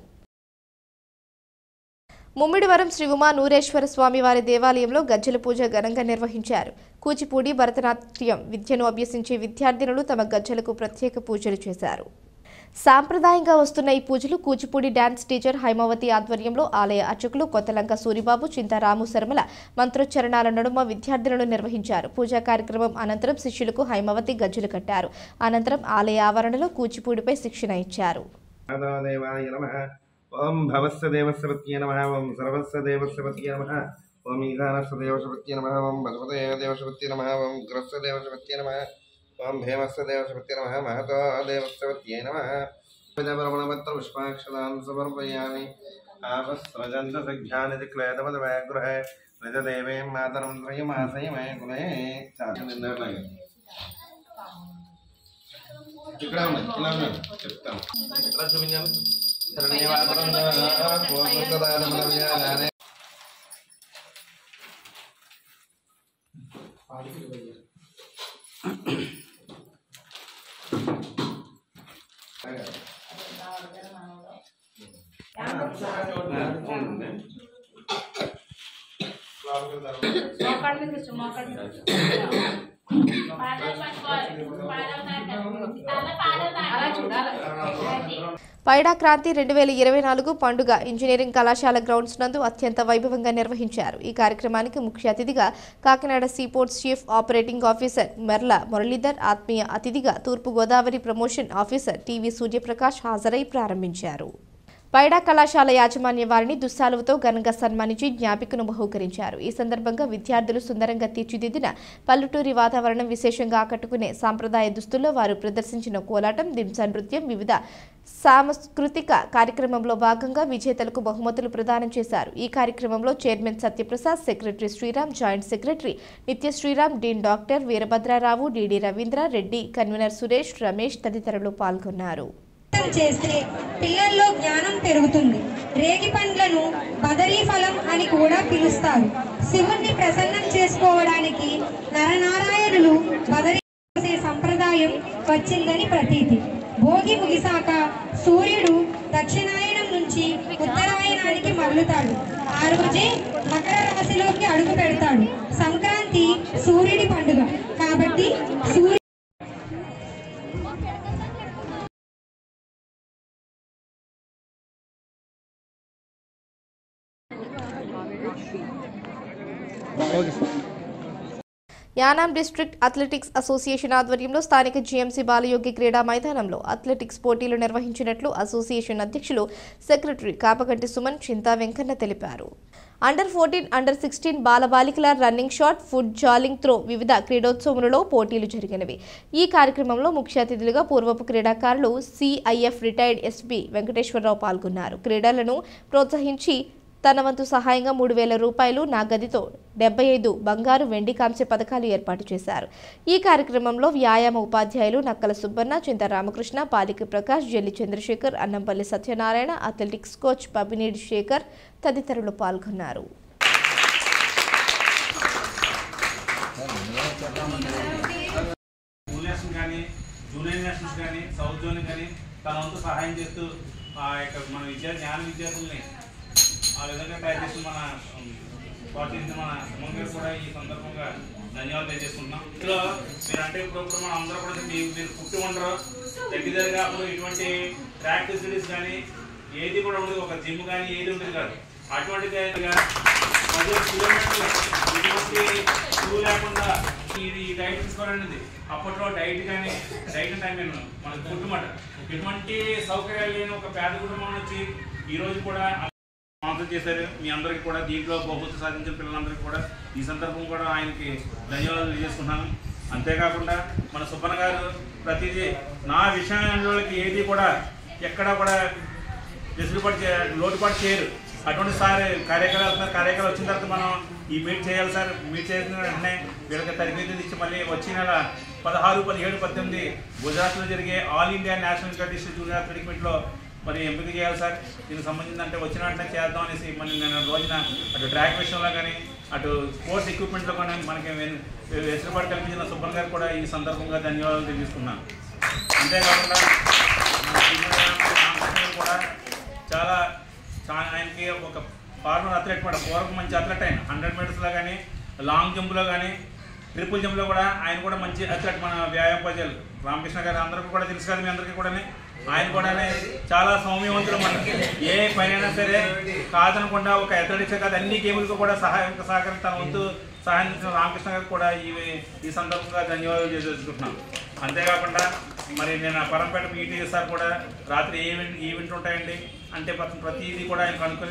ముమ్మిడివరం శ్రీ ఉమా నూరేశ్వర స్వామివారి దేవాలయంలో గజ్జల పూజ ఘనంగా నిర్వహించారు. కూచిపూడి, భరతనాట్యం విద్యను అభ్యసించే విద్యార్థినులు తమ గజ్జలకు ప్రత్యేక పూజలు చేశారు. సాంప్రదాయంగా వస్తున్న ఈ పూజలు కూచిపూడి డాన్స్ టీచర్ హైమావతి ఆధ్వర్యంలో ఆలయ అర్చకులు కొత్తలంక సూరిబాబు, చింతారాము శర్మల మంత్రోచ్చరణాల నడుమ విద్యార్థులను నిర్వహించారు. పూజా కార్యక్రమం అనంతరం శిష్యులకు హైమావతి గజ్జలు కట్టారు. అనంతరం ఆలయ ఆవరణలో కూచిపూడిపై శిక్షణ ఇచ్చారు. ఓం భవస్య దేవస్య పత్యే నమః. ఓం సర్వస్య దేవస్య పత్యే నమః. ఓం ఈశానస్య దేవస్య పత్యే నమః. ఓం బసవతే దేవస్య పత్యే నమః. ఓం ఉగ్రస్య దేవస్య పత్యే నమః. ఓం భీమస్య దేవస్య పత్యే నమః. మహతో దేవస్య పత్యే నమః. విదపరమణపత్ర పుష్పాక్షరాన్ సమర్పయామి. ఆపస్రజంత సఖ్యాని క్లేదమదమయగృహే నిజదేవే మాతరం త్రయమాసయమే కులే. నిన్నట్లాగే ఇక్కడ ఉన్నాయి, ఇలా ఉన్నాయి చెప్తాను. పైడా క్రాంతి 2024 పండుగ ఇంజనీరింగ్ కళాశాల గ్రౌండ్స్ నందు అత్యంత వైభవంగా నిర్వహించారు. ఈ కార్యక్రమానికి ముఖ్య అతిథిగా Kakinada seaports chief operating officer Merla Muralidhar, ఆత్మీయ అతిథిగా తూర్పు Godavari promotion officer TV Suryaprakash హాజరై ప్రారంభించారు. పైడా కళాశాల యాజమాన్య వారిని దుస్సాలువతో ఘనంగా సన్మానించి జ్ఞాపికను బహూకరించారు. ఈ సందర్భంగా విద్యార్థులు సుందరంగా తీర్చిదిద్దిన పల్లెటూరి వాతావరణం విశేషంగా ఆకట్టుకునే సాంప్రదాయ దుస్తుల్లో వారు ప్రదర్శించిన కోలాటం, దింసా నృత్యం, వివిధ సాంస్కృతిక కార్యక్రమంలో భాగంగా విజేతలకు బహుమతులు ప్రదానం చేశారు. ఈ కార్యక్రమంలో chairman Satyaprasad, secretary Sriram, joint secretary Nitya Sriram, dean doctor Veerabhadrarao, DD Ravindra Reddy, convener Suresh, Ramesh తదితరులు పాల్గొన్నారు. చేస్తే పిల్లల్లో జ్ఞానం పెరుగుతుంది. రేగి పండ్లను బదరీ ఫలం అని కూడా పిలుస్తారు. శివుణ్ణి ప్రసన్నం చేసుకోవడానికి నరనారాయణులు బదరీ చేసే సంప్రదాయం వచ్చిందని ప్రతీతి. భోగి ముగిసాక సూర్యుడు దక్షిణాయనం నుంచి ఉత్తరాయణానికి మరలుతాడు. ఆ రోజే మకర రాశిలోకి అడుగు పెడతాడు. సంక్రాంతి సూర్యుడి పండుగ కాబట్టి యానాం డిస్ట్రిక్ట్ అథ్లెటిక్స్ అసోసియేషన్ ఆధ్వర్యంలో స్థానిక జీఎంసీ బాలయోగి క్రీడా మైదానంలో అథ్లెటిక్స్ పోటీలు నిర్వహించినట్లు అసోసియేషన్ అధ్యక్షులు, సెక్రటరీ కాపగంటి సుమన్, చింతా వెంకన్న తెలిపారు. అండర్ 14, అండర్ 16 బాలబాలికల running shot, put javelin throw వివిధ క్రీడోత్సవములలో పోటీలు జరిగినవి. ఈ కార్యక్రమంలో ముఖ్య అతిథులుగా పూర్వపు క్రీడాకారులు సిఐఎఫ్ రిటైర్డ్ ఎస్పీ వెంకటేశ్వరరావు పాల్గొన్నారు. క్రీడలను ప్రోత్సహించి తన వంతు సహాయంగా 3,000 రూపాయలు నగదుతో 75 బంగారు వెండి కాంస్య పథకాలు ఏర్పాటు చేశారు. ఈ కార్యక్రమంలో వ్యాయామ ఉపాధ్యాయులు నక్కల సుబ్బన్న, చింత రామకృష్ణ, పాలిక ప్రకాష్, జల్లి చంద్రశేఖర్, అన్నంపల్లి సత్యనారాయణ, అథ్లెటిక్స్ కోచ్ పబినేడి శేఖర్ తదితరులు పాల్గొన్నారు. జూనియర్ నేషనల్స్ కానీ సౌత్ జోన్ కానీ తన వంతు సహాయం చేస్తూ మన జ్ఞాన విద్యార్థుల్ని ఆ విధంగా తయారు చేసిన మన ప్రోత్సహించిన మన సుమన్ గారు కూడా ఈ సందర్భంగా ధన్యవాదాలు తెలియజేసుకుంటున్నాం. ఇందులో మీరు అంటే ఇప్పుడు మనం అందరూ కూడా మీరు పుట్టి ఉండరు దగ్గరగా అప్పుడు ఇటువంటి ట్రాక్ ఫెసిలిటీస్ కానీ ఏది కూడా ఉండదు, ఒక జిమ్ కానీ ఏది ఉండదు కాదు. అటువంటి 10 కిలోమీటర్లు ఇటువంటి షూ లేకుండా ఇది డైట్ తీసుకోవాలనేది అప్పట్లో డైట్ కానీ డైట్ టైం మనకు కుటుంబం ఎటువంటి సౌకర్యాలు లేని ఒక పేద కుటుంబం నుంచి ఈరోజు కూడా స్పాన్సర్ చేశారు. మీ అందరికీ కూడా దీంట్లో బహుమతి సాధించిన పిల్లలందరికీ కూడా ఈ సందర్భం కూడా ఆయనకి ధన్యవాదాలు తెలియజేసుకున్నాను. అంతేకాకుండా మన సుబ్బన్న గారు ప్రతిదీ నా విషయాలకి ఏది కూడా ఎక్కడా కూడా లోటుపాటు చేయరు. అటువంటి సార్ కార్యక్రమాలు వచ్చిన తర్వాత మనం ఈ మీట్ చేయాలి సార్. మీట్ చేసిన వెంటనే వీళ్ళకి తరగతి ఇచ్చి మళ్ళీ వచ్చే నెల 16, 17, 18 గుజరాత్లో జరిగే all India national international junior athletic మీట్లో మరి ఎంపిక చేయాలి సార్. దీనికి సంబంధించి అంటే వచ్చిన వెంటనే చేద్దాం అనేసి మళ్ళీ నేను రోజున అటు ట్రాక్ విషయంలో కానీ అటు స్పోర్ట్స్ ఎక్విప్మెంట్లో కానీ మనకి వెసులుబాటు కల్పించిన సుబ్బన్ గారు కూడా ఈ సందర్భంగా ధన్యవాదాలు తెలియజేసుకున్నాను. అంతేకాకుండా కూడా చాలా ఆయనకి ఒక ఫార్మర్ అథ్లెట్ కూడా పూర్వం మంచి అథ్లెట్ ఆయన 100 మీటర్స్లో కానీ లాంగ్ జంప్లో కానీ ట్రిపుల్ జంప్లో కూడా ఆయన కూడా మంచి అథ్లెట్. మన వ్యాయామోపాధ్యాయులు రామకృష్ణ గారు అందరికీ కూడా తెలుసు కదా, మీ అందరికీ కూడా ఆయన కూడా చాలా సౌమ్యవంతులు. మనకి ఏ పనైనా సరే కాదనకుండా ఒక అథ్లెటిక్స్ కాదు అన్ని గేములకు కూడా సహకరి తన వంతు సహాయం చేసిన రామకృష్ణ గారికి కూడా ఈ సందర్భంగా ధన్యవాదాలు చేసుకుంటున్నాను. అంతేకాకుండా మరి నేను పరంపేట మీట్ సార్ కూడా రాత్రి ఈవెంట్ ఉంటాయండి అంటే ప్రతిదీ కూడా ఆయన కనుక్కొని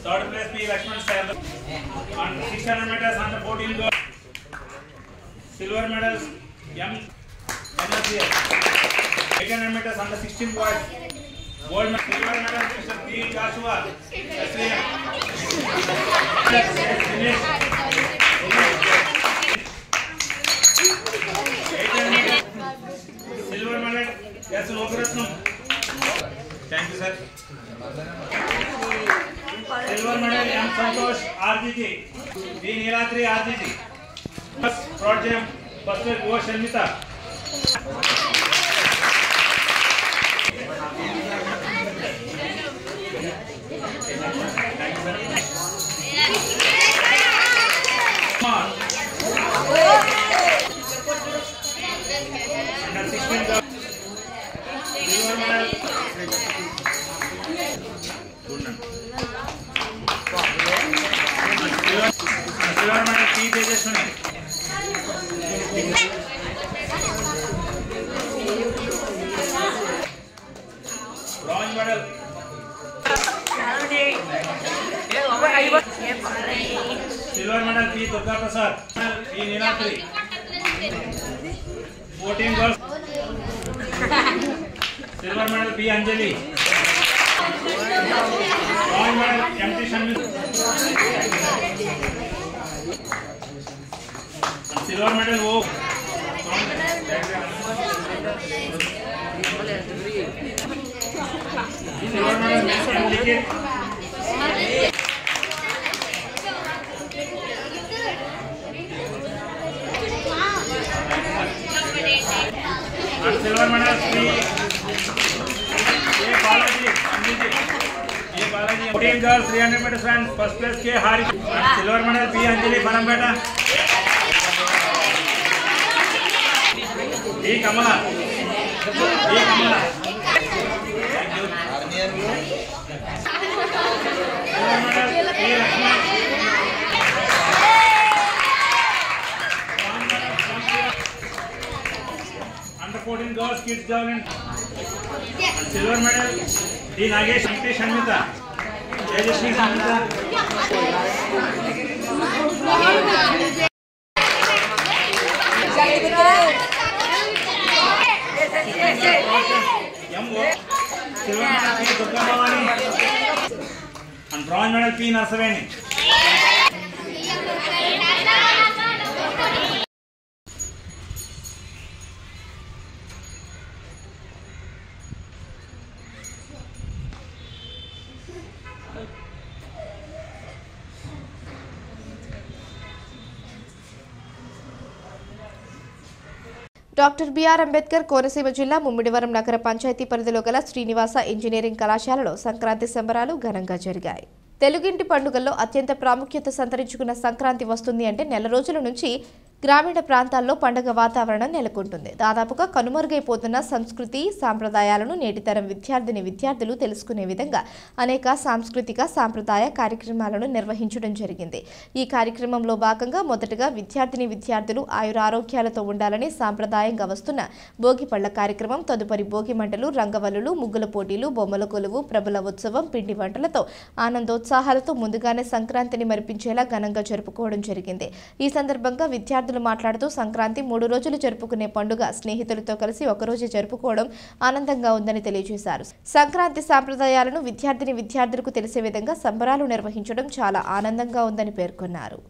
third place P. Lakshman sir on 600 meters under 14 gold. Silver medals M. Kanasir. 800 meters under 16 boys. Gold medal. Silver medal Mr. P. Joshua. SVM. Silver medal S. Lokaratnam. Thank you sir. Silver medal M. Santosh RGG, B. Neelatri RGG. First project first place O. Sharmita. Under 16 silver medal. Silver medal P. Tejaswini. Bronze medal. Silver medal P. Durga Prasad. P. Neelatri. 14 girls. Silver medal P. Anjali. Bronze medal M. T. Shanmugh. Silver medal O. Silver medal M. Likit. And silver medal P. A. Balaji. A. Balaji. 14 girls 300 meters and first place K. Hari. And silver medal P. Anjali Parampeta. E. Kamala. E. Kamala. Thank you. Silver medal E. Lakshman. Under 14 girls kids javelin. And silver medal D. Nagesh M. T. Shanmita. Tejaswini Shanmita. Narsaveni. Doctor BR Ambedkar Konaseema జిల్లా ముమ్మిడివరం నగర పంచాయతీ పరిధిలో గల Srinivasa engineering కళాశాలలో సంక్రాంతి సంబరాలు ఘనంగా జరిగాయి. తెలుగింటి పండుగల్లో అత్యంత ప్రాముఖ్యత సంతరించుకున్న సంక్రాంతి వస్తుంది అంటే నెల రోజుల నుంచి గ్రామీణ ప్రాంతాల్లో పండుగ వాతావరణం నెలకొంటుంది. దాదాపుగా కనుమరుగైపోతున్న సంస్కృతి సాంప్రదాయాలను నేటితరం విద్యార్థులు తెలుసుకునే విధంగా అనేక సాంస్కృతిక సాంప్రదాయ కార్యక్రమాలను నిర్వహించడం జరిగింది. ఈ కార్యక్రమంలో భాగంగా మొదటగా విద్యార్థులు ఆయురారోగ్యాలతో ఉండాలని సాంప్రదాయంగా వస్తున్న భోగి పళ్ల కార్యక్రమం, తదుపరి భోగి మంటలు, రంగవల్లులు, ముగ్గుల పోటీలు, బొమ్మల కొలువు, ప్రభుల ఉత్సవం, పిండి వంటలతో ఆనందోత్సాహాలతో ముందుగానే సంక్రాంతిని మరిపించేలా ఘనంగా జరుపుకోవడం జరిగింది. ఈ సందర్భంగా విద్యార్థులు మాట్లాడుతూ సంక్రాంతి 3 రోజులు జరుపుకునే పండుగ స్నేహితులతో కలిసి ఒకరోజే జరుపుకోవడం ఆనందంగా ఉందని తెలియజేశారు. సంక్రాంతి సాంప్రదాయాలను విద్యార్థులకు తెలిసే విధంగా సంబరాలు నిర్వహించడం చాలా ఆనందంగా ఉందని పేర్కొన్నారు.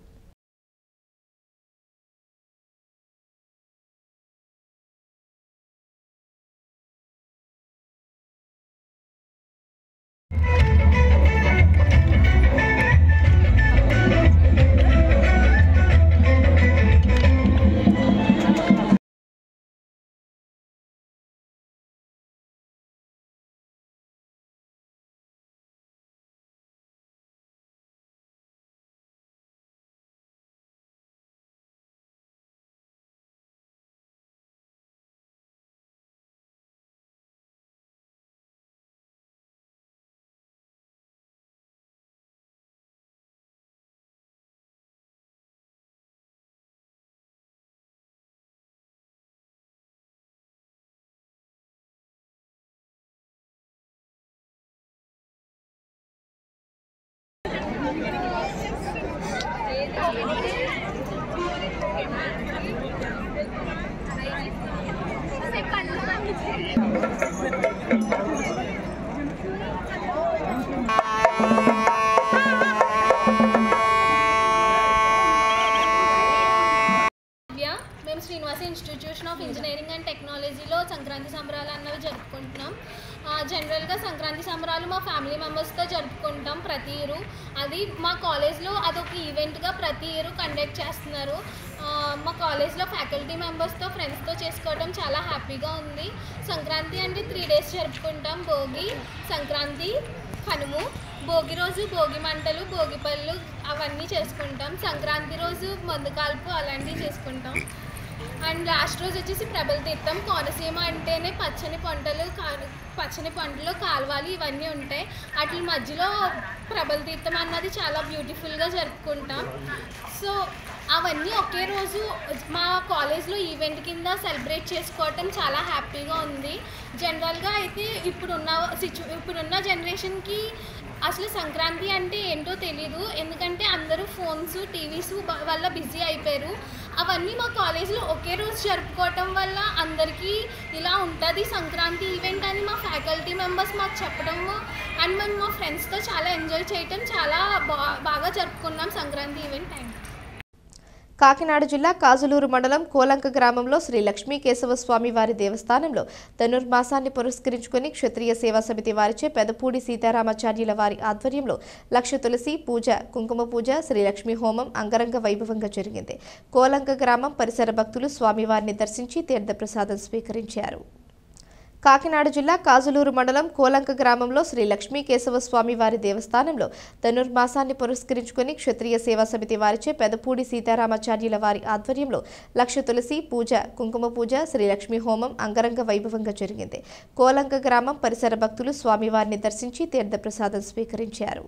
మేము Srinivasa institution of engineering and టెక్నాలజీలో సంక్రాంతి సంబరాలు అన్నవి జరుపుకుంటున్నాం. జనరల్గా సంక్రాంతి సంబరాలు మా ఫ్యామిలీ మెంబర్స్తో జరుపుకుంటాం ప్రతి ఇయర్. అది మా కాలేజ్లో అదొక ఈవెంట్గా ప్రతి ఇయర్ కండక్ట్ చేస్తున్నారు. మా కాలేజ్లో ఫ్యాకల్టీ మెంబర్స్తో ఫ్రెండ్స్తో చేసుకోవడం చాలా హ్యాపీగా ఉంది. సంక్రాంతి అంటే 3 days జరుపుకుంటాం. భోగి, సంక్రాంతి, కనుము. భోగి రోజు భోగి మంటలు, భోగి పళ్ళు అవన్నీ చేసుకుంటాం. సంక్రాంతి రోజు మందు కాల్పు అలాంటివి చేసుకుంటాం. అండ్ లాస్ట్ రోజు వచ్చేసి ప్రబల తీర్థం. కోనసీమ అంటేనే పచ్చని పంటలు, కాలువలు ఇవన్నీ ఉంటాయి. వాటి మధ్యలో ప్రబల తీర్థం అన్నది చాలా బ్యూటిఫుల్గా జరుపుకుంటాం. సో అవన్నీ ఒకే రోజు మా కాలేజ్లో ఈవెంట్ కింద సెలబ్రేట్ చేసుకోవటం చాలా హ్యాపీగా ఉంది. జనరల్గా అయితే ఇప్పుడున్న జనరేషన్కి అసలు సంక్రాంతి అంటే ఏంటో తెలీదు. ఎందుకంటే అందరూ ఫోన్స్, టీవీస్ వల్ల బిజీ అయిపోయారు. అవన్నీ మా కాలేజ్లో ఒకే రోజు జరుపుకోవటం వల్ల అందరికీ ఇలా ఉంటుంది సంక్రాంతి ఈవెంట్ అని మా ఫ్యాకల్టీ మెంబర్స్ మాకు చెప్పడము అండ్ మేము మా ఫ్రెండ్స్తో చాలా ఎంజాయ్ చేయటం చాలా బాగా జరుపుకున్నాం సంక్రాంతి ఈవెంట్. కాకినాడ జిల్లా కాజులూరు మండలం కోలంక గ్రామంలో శ్రీ లక్ష్మీ కేశవ స్వామి వారి దేవస్థానంలో ధనుర్మాసాన్ని పురస్కరించుకుని క్షత్రియ సేవా సమితి వారిచే పెదపూడి సీతారామాచార్యుల వారి ఆధ్వర్యంలో లక్ష తులసి పూజ, కుంకుమ పూజ, శ్రీలక్ష్మీ హోమం అంగరంగ వైభవంగా జరిగింది. కోలంక గ్రామం పరిసర భక్తులు స్వామివారిని దర్శించి తీర్థప్రసాదం స్వీకరించారు. కాకినాడ జిల్లా కాజులూరు మండలం కోలంక గ్రామంలో శ్రీ లక్ష్మీ కేశవ స్వామి వారి దేవస్థానంలో ధనుర్మాసాన్ని పురస్కరించుకుని క్షత్రియ సేవా సమితి వారిచే పెదపూడి సీతారామాచార్యుల వారి ఆధ్వర్యంలో లక్ష తులసి పూజ, కుంకుమ పూజ, శ్రీలక్ష్మీ హోమం అంగరంగ వైభవంగా జరిగింది. కోలంక గ్రామం పరిసర భక్తులు స్వామివారిని దర్శించి తీర్థప్రసాదం స్వీకరించారు.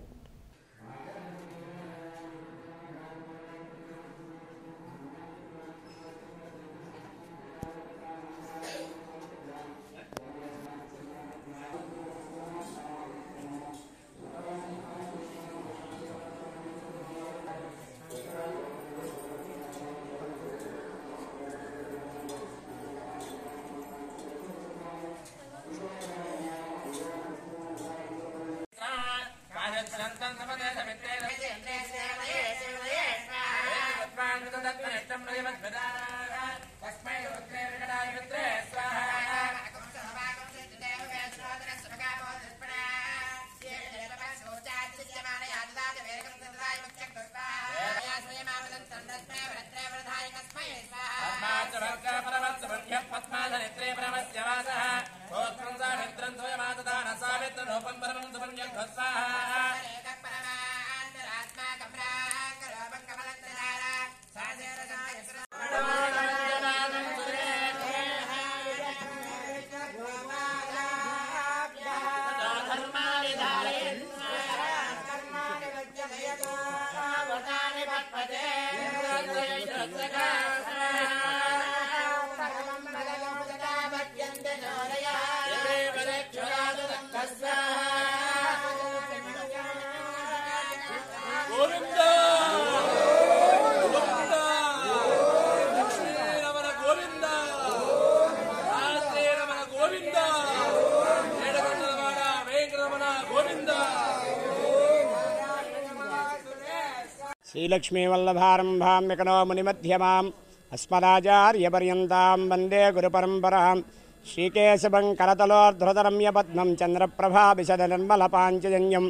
श्रीलक्ष्मीवल्लभारम्भां विकनो मुनिमध्यमाम् अस्मदाचार्यपर्यन्तां वन्दे गुरुपरम्परां श्रीकेशवं करतलोर्धृतरम्यपद्मं चन्द्रप्रभाविशदनिर्मलपाञ्चजन्यं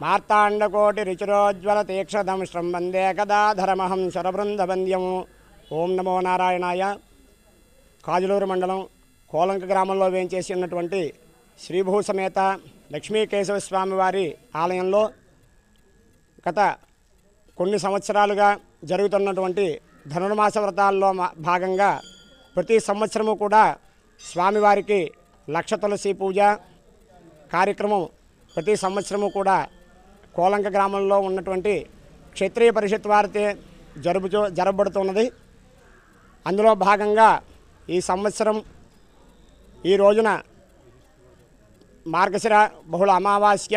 మార్తాండకోటిరుచిరోజ్వలతీక్షదం వందే గదాధరమహం శరబృందవంద్యం. ఓం నమో నారాయణాయ. కాజులూరు మండలం కోలంక గ్రామంలో వేంచేసి ఉన్నటువంటి శ్రీభూసమేత లక్ష్మీకేశవ స్వామివారి ఆలయంలో గత కొన్ని సంవత్సరాలుగా జరుగుతున్నటువంటి ధనుర్మాస వ్రతాల్లో భాగంగా ప్రతి సంవత్సరము కూడా స్వామివారికి లక్ష తులసి పూజ కార్యక్రమం ప్రతి సంవత్సరము కూడా కోలంక గ్రామంలో ఉన్నటువంటి క్షత్రియ పరిషత్ వారితే జరపబడుతున్నది. అందులో భాగంగా ఈ సంవత్సరం ఈ రోజున మార్గశిర బహుళ అమావాస్య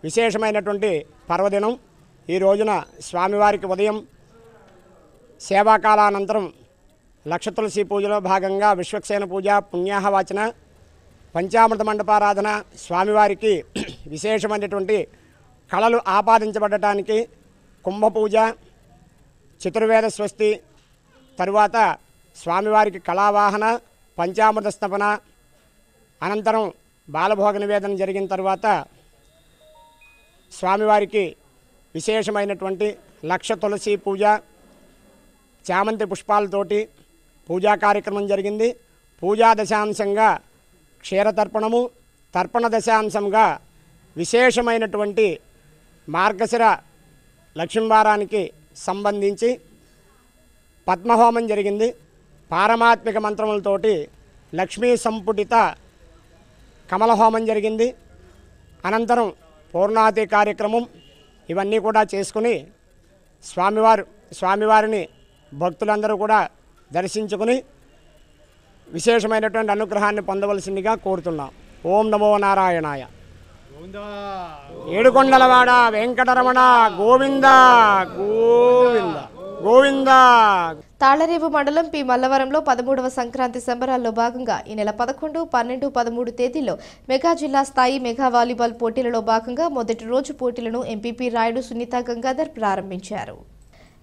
విశేషమైనటువంటి పర్వదినం. ఈ రోజున స్వామివారికి ఉదయం సేవాకాలానంతరం లక్ష తులసి పూజలో భాగంగా విశ్వక్సేన పూజ, పుణ్యాహవాచన, పంచామృత మండపారాధన, స్వామివారికి విశేషమైనటువంటి కళలు ఆపాదించబడటానికి కుంభపూజ, చతుర్వేద స్వస్తి, తరువాత స్వామివారికి కళావాహన, పంచామృత స్థపన, అనంతరం బాలభోగ నివేదన జరిగిన తర్వాత స్వామివారికి విశేషమైనటువంటి లక్ష తులసి పూజ, చామంతి పుష్పాలతోటి పూజా కార్యక్రమం జరిగింది. పూజా దశాంశంగా క్షీరతర్పణము, తర్పణ దశాంశంగా విశేషమైనటువంటి మార్గశిర లక్ష్మీవారానికి సంబంధించి పద్మహోమం జరిగింది. పారమాత్మిక మంత్రములతోటి లక్ష్మీ సంపుటిత కమలహోమం జరిగింది. అనంతరం పూర్ణాతి కార్యక్రమం ఇవన్నీ కూడా చేసుకుని స్వామివారిని భక్తులందరూ కూడా దర్శించుకుని విశేషమైనటువంటి అనుగ్రహాన్ని పొందవలసిందిగా కోరుతున్నాం. ఓం నమో నారాయణాయ. ఏడుకొండలవాడ వెంకటరమణ గోవింద గోవింద గోవింద. తాళ్లరేవు మండలం పి మల్లవరంలో 13వ సంక్రాంతి సంబరాల్లో భాగంగా ఈ నెల 11, 12, 13 తేదీల్లో మెగా జిల్లా స్థాయి మెగా వాలీబాల్ పోటీలలో భాగంగా మొదటి రోజు పోటీలను ఎంపీపీ రాయుడు సునీత గంగాధర్ ప్రారంభించారు.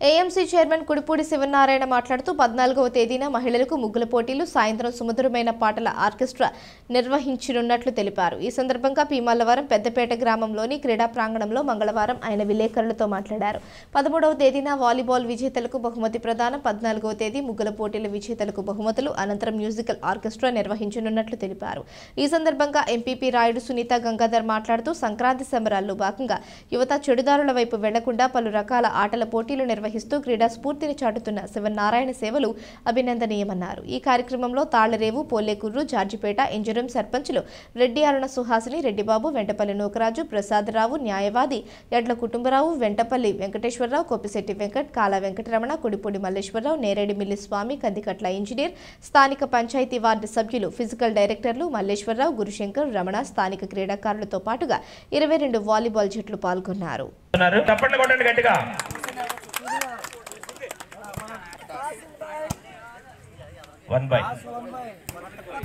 ఏఎంసీ చైర్మన్ కుడిపూడి శివనారాయణ మాట్లాడుతూ 14వ తేదీన మహిళలకు ముగ్గుల పోటీలు, సాయంత్రం సుమధురమైన పాటల ఆర్కెస్ట్రా నిర్వహించనున్నట్లు తెలిపారు. ఈ సందర్భంగా పి మల్లవరం పెద్దపేట గ్రామంలోని క్రీడా ప్రాంగణంలో మంగళవారం ఆయన విలేకరులతో మాట్లాడారు. 13వ తేదీన వాలీబాల్ విజేతలకు బహుమతి ప్రదానం, 14వ తేదీ ముగ్గుల పోటీల విజేతలకు బహుమతులు, అనంతరం మ్యూజికల్ ఆర్కెస్ట్రా నిర్వహించనున్నట్లు తెలిపారు. ఈ సందర్భంగా ఎంపీపీ రాయుడు సునీత గంగాధర్ మాట్లాడుతూ సంక్రాంతి సంబరాల్లో భాగంగా యువత చెడుదారుల వైపు వెళ్లకుండా పలు రకాల ఆటల పోటీలు నిర్వహిస్తూ క్రీడా స్ఫూర్తిని చాటుతున్న శివనారాయణ సేవలు అభినందనీయమన్నారు. ఈ కార్యక్రమంలో తాళ్లరేవు, పోలేకూరు, జార్జిపేట ఇంజరం సర్పంచులు రెడ్డి అరుణ సుహాసిని, రెడ్డిబాబు, వెంటపల్లి నూకరాజు, ప్రసాదరావు, న్యాయవాది యడ్ల కుటుంబరావు, వెంటపల్లి వెంకటేశ్వరరావు, కోపిశెట్టి వెంకట్, కాలా వెంకటరమణ, కుడిపూడి మల్లేశ్వరరావు, నేరేడి మిల్లి స్వామి, కందికట్ల ఇంజనీర్, స్థానిక పంచాయతీ వార్డు సభ్యులు, ఫిజికల్ డైరెక్టర్లు మల్లేశ్వరరావు, గురుశంకర్, రమణ, స్థానిక క్రీడాకారులతో పాటుగా 22 వాలీబాల్ జట్లు పాల్గొన్నారు.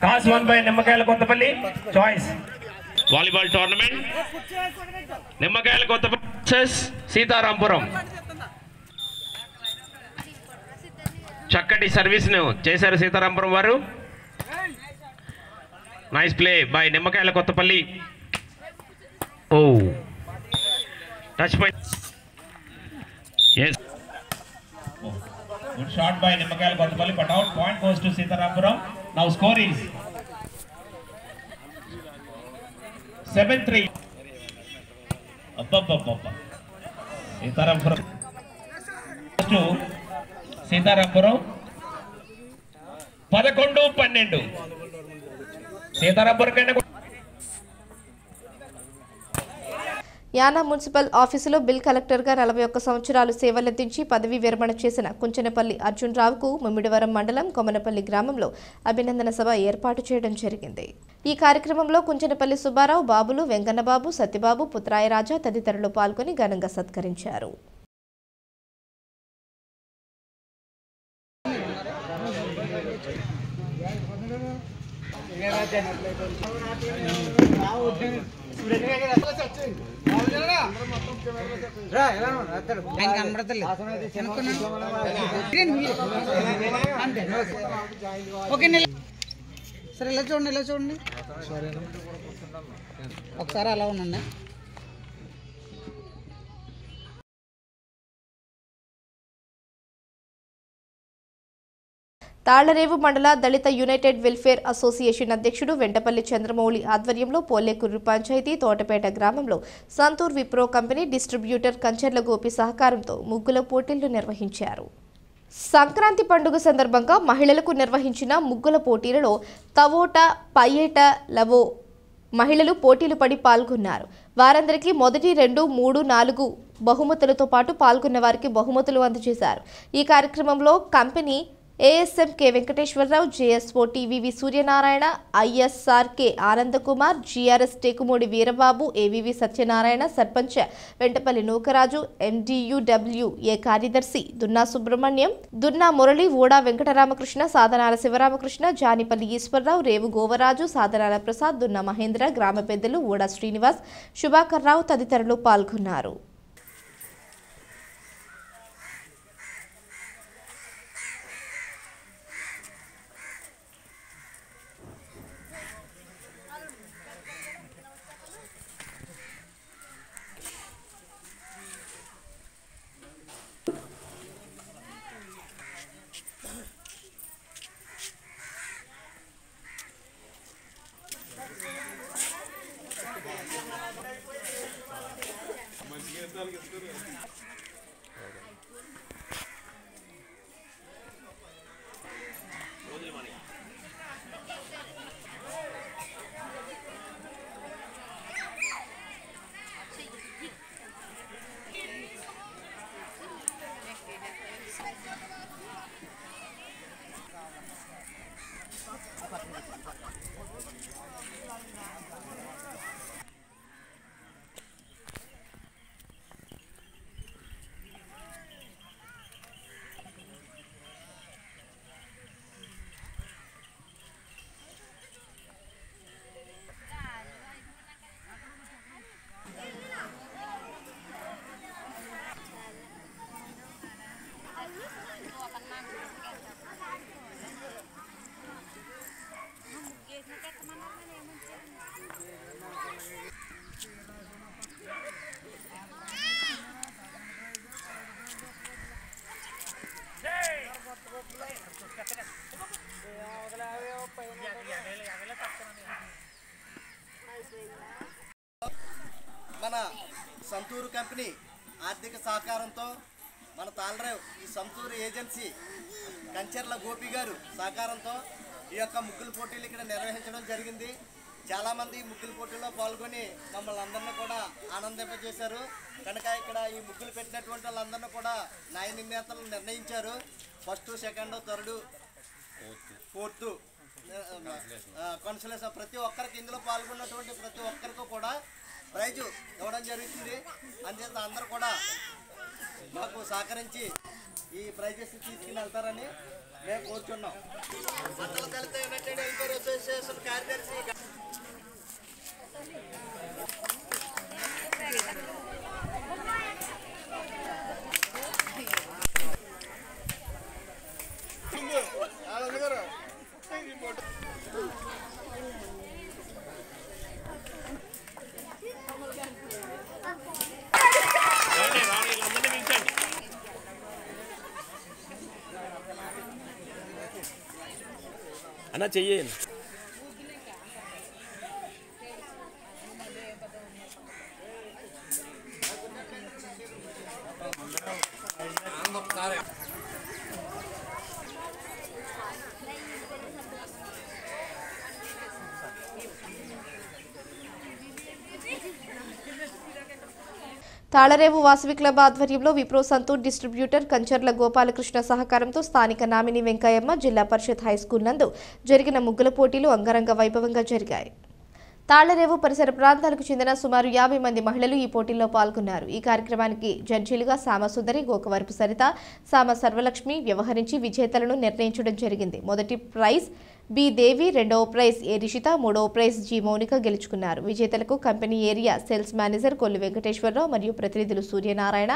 Cos 1 by Nimmakayala Kothapalli choice volleyball tournament. నిమ్మకాయల కొత్తపల్లి వర్సెస్ సీతారాంపురం. చక్కటి సర్వీస్ ను చేశారు సీతారాంపురం వారు. Nice play by Nimmakayala Kothapalli. ఓ touch point. yes good shot by Nimmakayala Kottapalli, but out point goes to Sitarapuram. Now score is 73 అబ్బబ్బబ్బబ్బ సీతారాంపురం సీతారాంపురం 11-12 సీతారాంపురం కన్నా యానా మున్సిపల్ ఆఫీసులో బిల్ కలెక్టర్గా 41 సంవత్సరాలు సేవలందించి పదవీ విరమణ చేసిన కుంచనపల్లి అర్జున్ రావుకు ముమ్మిడివరం మండలం కొమనపల్లి గ్రామంలో అభినందన సభ ఏర్పాటు చేయడం జరిగింది. ఈ కార్యక్రమంలో కుంచనపల్లి సుబ్బారావు, బాబులు, వెంకన్నబాబు, సత్యబాబు, పుత్రాయరాజా తదితరులు పాల్గొని ఘనంగా సత్కరించారు. సరే ఇలా చూడండి ఒకసారి అలా ఉండండి. తాళ్లరేవు మండల దళిత యునైటెడ్ వెల్ఫేర్ అసోసియేషన్ అధ్యక్షుడు వెంటపల్లి చంద్రమౌళి ఆధ్వర్యంలో పోలేకూరు పంచాయతీ తోటపేట గ్రామంలో సంతూర్ విప్రో కంపెనీ డిస్ట్రిబ్యూటర్ కంచర్ల గోపి సహకారంతో ముగ్గుల పోటీలు నిర్వహించారు. సంక్రాంతి పండుగ సందర్భంగా మహిళలకు నిర్వహించిన ముగ్గుల పోటీలలో తవోట, పయ్యేట, లవో మహిళలు పోటీలు పడి పాల్గొన్నారు. వారందరికీ మొదటి 2, 3, 4 బహుమతులతో పాటు పాల్గొన్న వారికి బహుమతులు అందజేశారు. ఈ కార్యక్రమంలో company ASM K Venkateswararao, JSO TVV Suryanarayana, ISR K Anandakumar, GRS Tekumudi Veerababu, AVV Satyanarayana, sarpanch Ventapalli Nookaraju, MDUW A కార్యదర్శి దున్నా సుబ్రహ్మణ్యం, దున్నా మురళి, ఊడా వెంకటరామకృష్ణ, సాధనాల శివరామకృష్ణ, జానిపల్లి ఈశ్వరరావు, రేవు గోవరాజు, సాధనాల ప్రసాద్, దున్నా మహేంద్ర, గ్రామ పెద్దలు ఊడా శ్రీనివాస్, శుభాకర్ రావు తదితరులు పాల్గొన్నారు. మన సంతూరు కంపెనీ ఆర్థిక సహకారంతో మన తాళరేవ్ ఈ సంతూరు ఏజెన్సీ కంచర్ల గోపి గారు సహకారంతో ఈ యొక్క ముగ్గుల పోటీలు ఇక్కడ నిర్వహించడం జరిగింది. చాలామంది ముగ్గుల పోటీల్లో పాల్గొని మమ్మల్ని అందరినీ కూడా ఆనందింపజేశారు. కనుక ఇక్కడ ఈ ముగ్గులు పెట్టినటువంటి వాళ్ళందరినీ కూడా న్యాయ నిర్ణేతలు నిర్ణయించారు. 1st, 2nd, 3rd, 4th consolation ప్రతి ఒక్కరికి ఇందులో పాల్గొన్నటువంటి ప్రతి ఒక్కరికి కూడా ప్రైజు ఇవ్వడం జరుగుతుంది. అందుచేత అందరూ కూడా మాకు సహకరించి ఈ ప్రైజెస్ తీసుకుని వెళ్తారని మేము కోరుచున్నాం. మండల దళిత యునైటెడ్ వెల్ఫేర్ అసోసియేషన్ కార్యదర్శి అన్న చెయ్యండి. తాళరేవు వాసవి క్లబ్ ఆధ్వర్యంలో విప్రో సంతూర్ డిస్ట్రిబ్యూటర్ కంచర్ల గోపాలకృష్ణ సహకారంతో స్థానిక నామిని వెంకయ్యమ్మ జిల్లా పరిషత్ హైస్కూల్ నందు జరిగిన ముగ్గుల పోటీలు అంగరంగ వైభవంగా జరిగాయి. తాళ్లరేవు పరిసర ప్రాంతాలకు చెందిన సుమారు 50 మంది మహిళలు ఈ పోటీల్లో పాల్గొన్నారు. ఈ కార్యక్రమానికి జడ్జీలుగా సామసుందరి, గోకవరపు సరిత, సామ సర్వలక్ష్మి వ్యవహరించి విజేతలను నిర్ణయించడం జరిగింది. మొదటి ప్రైజ్ బి దేవి, రెండవ ప్రైజ్ ఏ రిషిత, మూడవ ప్రైజ్ జి మౌనిక గెలుచుకున్నారు. విజేతలకు company area sales manager Kolli Venkateswararao మరియు ప్రతినిధులు సూర్యనారాయణ,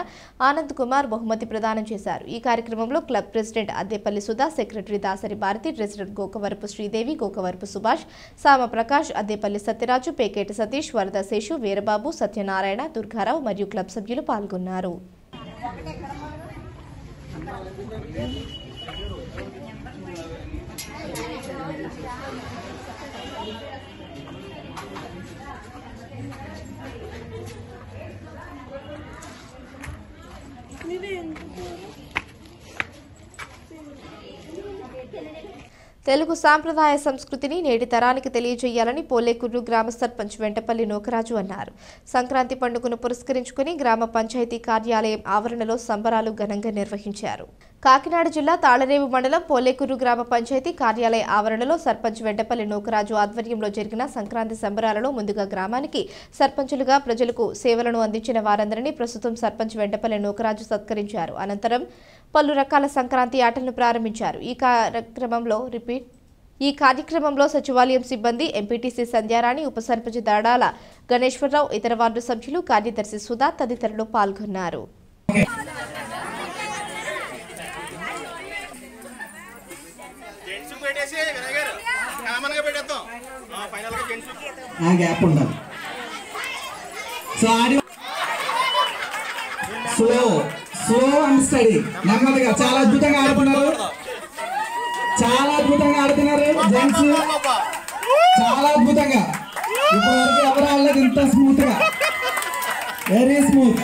ఆనంద్ కుమార్ బహుమతి ప్రదానం చేశారు. ఈ కార్యక్రమంలో club president Addepalli Sudha, secretary Dasari Bharathi, treasurer Gokavarapu Sridevi, Gokavarapu Subhash, Sama Prakash, Addepalli Satyaraju, Peketi Satish, వరద శేషు, వీరబాబు, సత్యనారాయణ, దుర్గారావు మరియు క్లబ్ సభ్యులు పాల్గొన్నారు. తెలుగు సాంప్రదాయ సంస్కృతిని నేటి తరానికి తెలియజేయాలని పోలేకుర్రు గ్రామ సర్పంచ్ వెంటపల్లి నోకరాజు అన్నారు. సంక్రాంతి పండుగను పురస్కరించుకుని గ్రామ పంచాయతీ కార్యాలయం ఆవరణలో సంబరాలు ఘనంగా నిర్వహించారు. కాకినాడ జిల్లా తాళ్లరేవు మండలం పోలేకుర్రు గ్రామ పంచాయతీ కార్యాలయ ఆవరణలో సర్పంచ్ వెంటపల్లి నోకరాజు ఆధ్వర్యంలో జరిగిన సంక్రాంతి సంబరాలలో ముందుగా గ్రామానికి సర్పంచులుగా ప్రజలకు సేవలను అందించిన వారందరినీ ప్రస్తుతం సర్పంచ్ వెంటపల్లి నోకరాజు సత్కరించారు. అనంతరం పలు రకాల సంక్రాంతి ఆటలను ప్రారంభించారు. ఈ కార్యక్రమంలో సచివాలయం సిబ్బంది, ఎంపీటీసీ సంధ్యారాణి, ఉప సర్పంచ్ దడాల గణేశ్వరరావు, ఇతర వార్డు సభ్యులు, కార్యదర్శి సుధా తదితరులు పాల్గొన్నారు. స్లో అండ్ స్టడీ, నెమ్మదిగా. చాలా అద్భుతంగా ఆడుతున్నారు, చాలా అద్భుతంగా ఆడుతున్నారు జెంట్స్, చాలా అద్భుతంగా. ఇప్పటివరకు ఎవరు ఆడలేదు ఇంత స్మూత్ గా, వెరీ స్మూత్.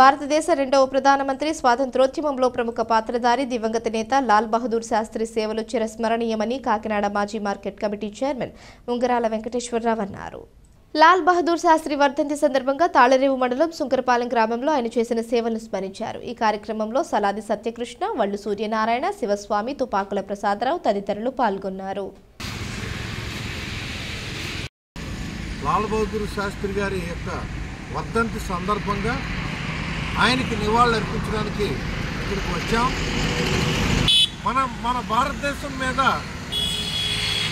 భారతదేశ రెండవ ప్రధానమంత్రి, స్వాతంత్రోద్యమంలో ప్రముఖ పాత్రధారి దివంగత నేత లాల్ బహదూర్ శాస్త్రి సేవలు చిరస్మరణీయమని కాకినాడ మాజీ మార్కెట్ కమిటీ చైర్మన్ ఉంగరాల వెంకటేశ్వరరావు అన్నారు. లాల్ బహదూర్ శాస్త్రి వర్ధంతి సందర్భంగా తాళ్లరేవు మండలం సుంకరపాలెం గ్రామంలో ఆయన చేసిన సేవలను స్మరించారు. ఈ కార్యక్రమంలో సలాది సత్యకృష్ణ, వళ్ళు సూర్యనారాయణ, శివస్వామి, తుపాకుల ప్రసాదరావు తదితరులు పాల్గొన్నారు. లాల్ బహదూర్ శాస్త్రి గారి యొక్క వర్ధంతి సందర్భంగా ఆయనకి నివాళులు అర్పించడానికి ఇక్కడికి వచ్చాం. మన భారతదేశం మీద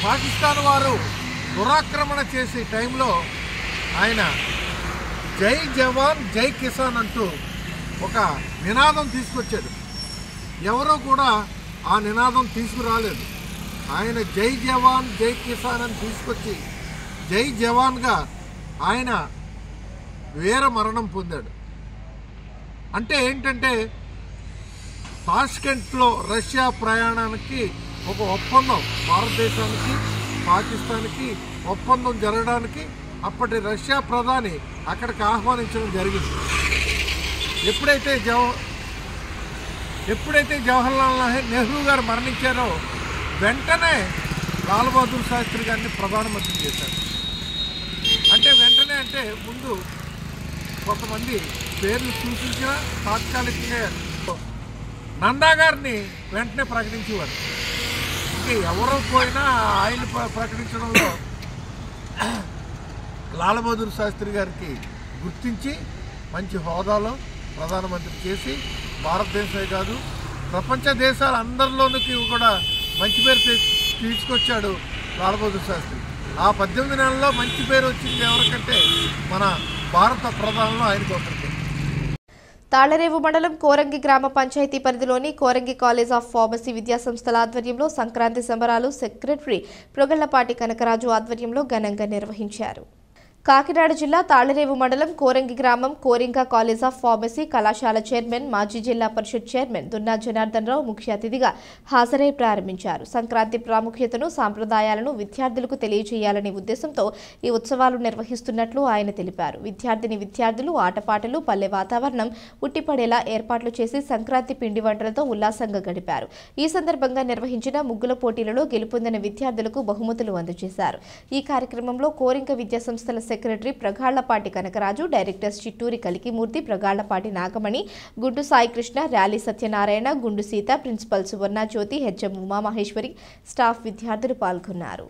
పాకిస్తాన్ వారు దురాక్రమణ చేసే టైంలో ఆయన జై జవాన్ జై కిసాన్ అంటూ ఒక నినాదం తీసుకొచ్చాడు. ఎవరో కూడా ఆ నినాదం తీసుకురాలేదు. ఆయన జై జవాన్ జై కిసాన్ అని తీసుకొచ్చి జై జవాన్గా ఆయన వీర మరణం పొందాడు. అంటే ఏంటంటే తాష్కెంట్లో రష్యా ప్రయాణానికి ఒక ఒప్పందం, భారతదేశానికి పాకిస్తాన్కి ఒప్పందం జరగడానికి అప్పటి రష్యా ప్రధాని అక్కడికి ఆహ్వానించడం జరిగింది. ఎప్పుడైతే జవహర్లాల్ నెహ్రూ గారు మరణించారో వెంటనే లాల్ బహదూర్ శాస్త్రి గారిని ప్రధానమంత్రి చేశారు. అంటే వెంటనే అంటే ముందు కొంతమంది పేర్లు సూచించిన తాత్కాలికంగా నందా గారిని వెంటనే ప్రకటించేవారు. ఇంకా ఎవరో పోయినా ఆయన ప్రకటించడంలో లాల్ బహదూర్ శాస్త్రి గారికి గుర్తించి మంచి హోదాలో ప్రధానమంత్రి చేసి భారతదేశమే కాదు ప్రపంచ దేశాల అందరిలోనికి కూడా మంచి పేరు తీసుకొచ్చాడు లాల్ బహదూర్ శాస్త్రి. ఆ 18 నెలల్లో మంచి పేరు వచ్చింది ఎవరికంటే మన భారత ప్రధానంలో ఆయనకు ఒకరికి. తాళ్లరేవు మండలం కోరంగి గ్రామ పంచాయతీ పరిధిలోని కోరంగి కాలేజ్ ఆఫ్ ఫార్మసీ విద్యాసంస్థల ఆధ్వర్యంలో సంక్రాంతి సంబరాలు సెక్రటరీ ప్రొగళ్లపాటి కనకరాజు ఆధ్వర్యంలో ఘనంగా నిర్వహించారు. కాకినాడ జిల్లా తాళరేవు మండలం కోరంగి గ్రామం కోరింక కాలేజ్ ఆఫ్ ఫార్మసీ కళాశాల చైర్మన్ మాజీ జిల్లా పరిషత్ చైర్మన్ దున్నా జనార్దన్ రావు ముఖ్య అతిథిగా హాజరై ప్రారంభించారు. సంక్రాంతి ప్రాముఖ్యతను సాంప్రదాయాలను విద్యార్థులకు తెలియజేయాలనే ఉద్దేశంతో ఈ ఉత్సవాలు నిర్వహిస్తున్నట్లు ఆయన తెలిపారు. విద్యార్థులు ఆటపాటలు పల్లె వాతావరణం ఉట్టిపడేలా ఏర్పాట్లు చేసి సంక్రాంతి పిండి వంటలతో ఉల్లాసంగా గడిపారు. ఈ సందర్భంగా నిర్వహించిన ముగ్గుల పోటీలలో గెలుపొందిన విద్యార్థులకు బహుమతులు అందజేశారు. ఈ కార్యక్రమంలో కోరింక విద్యా సంస్థల సెక్రటరీ ప్రగాళ్లపాటి కనకరాజు, డైరెక్టర్స్ చిట్టూరి కలికిమూర్తి, ప్రగాళ్లపాటి నాగమణి, గుండు సాయికృష్ణ, ర్యాలీ సత్యనారాయణ, గుండు సీత, ప్రిన్సిపల్ సువర్ణ జ్యోతి, హెచ్ఎం ఉమామహేశ్వరి, స్టాఫ్ విద్యార్థులు పాల్గొన్నారు.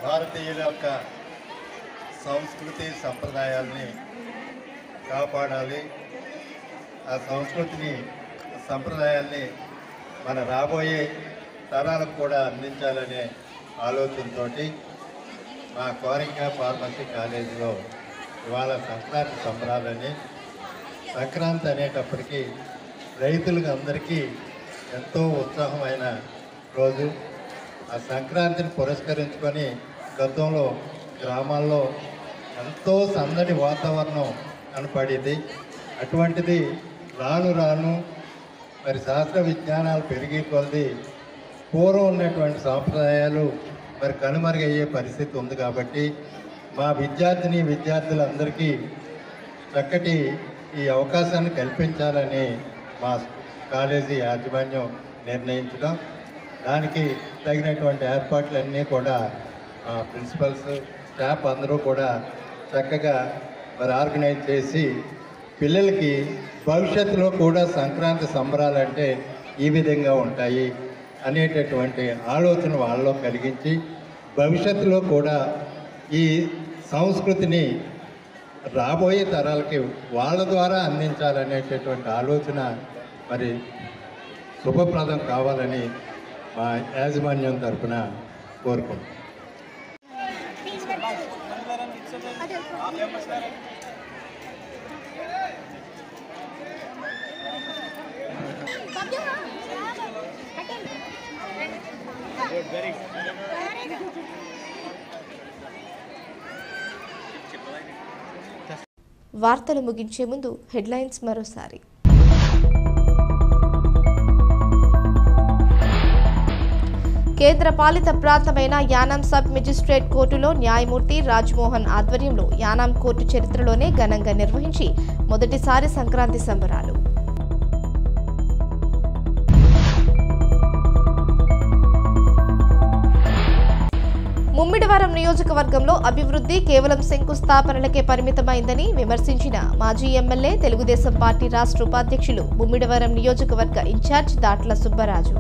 భారతీయుల యొక్క సంస్కృతి సంప్రదాయాల్ని కాపాడాలి. ఆ సంస్కృతిని సంప్రదాయాల్ని మన రాబోయే తరాలకు కూడా అందించాలనే ఆలోచనతో మా కోరింక ఫార్మసీ కాలేజీలో ఇవాళ సంక్రాంతి సంబరాలని, సంక్రాంతి అనేటప్పటికీ రైతులకు అందరికీ ఎంతో ఉత్సాహమైన రోజు. ఆ సంక్రాంతిని పురస్కరించుకొని గతంలో గ్రామాల్లో ఎంతో సందడి వాతావరణం కనపడేది. అటువంటిది రాను రాను మరి శాస్త్ర విజ్ఞానాలు పెరిగే కొలది పూర్వం ఉన్నటువంటి సాంప్రదాయాలు మరి కనుమరుగయ్యే పరిస్థితి ఉంది. కాబట్టి మా విద్యార్థులందరికీ చక్కటి ఈ అవకాశాన్ని కల్పించాలని మా కాలేజీ యాజమాన్యం నిర్ణయించడం, దానికి తగినటువంటి ఏర్పాట్లన్నీ కూడా ప్రిన్సిపల్స్, స్టాఫ్ అందరూ కూడా చక్కగా మరి ఆర్గనైజ్ చేసి పిల్లలకి భవిష్యత్తులో కూడా సంక్రాంతి సంబరాలంటే ఈ విధంగా ఉంటాయి అనేటటువంటి ఆలోచన వాళ్ళలో కలిగించి భవిష్యత్తులో కూడా ఈ సంస్కృతిని రాబోయే తరాలకి వాళ్ళ ద్వారా అందించాలనేటటువంటి ఆలోచన మరి శుభప్రదం కావాలని మా యాజమాన్యం తరఫున కోరుకుంటున్నాం. వార్తలు ముగించే ముందు హెడ్లైన్స్ మరోసారి. కేంద్ర పాలిత ప్రాంతమైన యానాం సబ్ మెజిస్ట్రేట్ కోర్టులో న్యాయమూర్తి రాజ్మోహన్ ఆధ్వర్యంలో యానాం కోర్టు చరిత్రలోనే ఘనంగా నిర్వహించి మొదటిసారి సంక్రాంతి సంబరాలు. ముమ్మిడివరం నియోజకవర్గంలో అభివృద్ధి కేవలం శంకుస్థాపనలకే పరిమితమైందని విమర్శించిన మాజీ ఎమ్మెల్యే తెలుగుదేశం పార్టీ రాష్ట్ర ఉపాధ్యక్షులు ముమ్మిడివరం నియోజకవర్గ ఇన్ఛార్జ్ దాట్ల సుబ్బరాజు.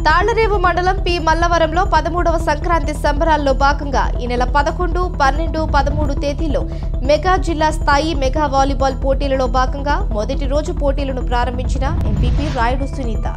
తాళ్లరేవు మండలం పి మల్లవరంలో 13వ సంక్రాంతి సంబరాల్లో భాగంగా ఈ నెల 11, 12, 13 తేదీల్లో మెగా జిల్లా స్థాయి మెగా వాలీబాల్ పోటీలలో భాగంగా మొదటి రోజు పోటీలను ప్రారంభించిన ఎంపీపీ రాయుడు సునీత.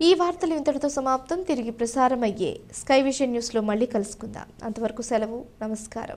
ఈ వార్తలు ఇంతటితో సమాప్తం. తిరిగి ప్రసారమయ్యే స్కై విజన్ న్యూస్లో మళ్ళీ కలుసుకుందాం. అంతవరకు సెలవు. నమస్కారం.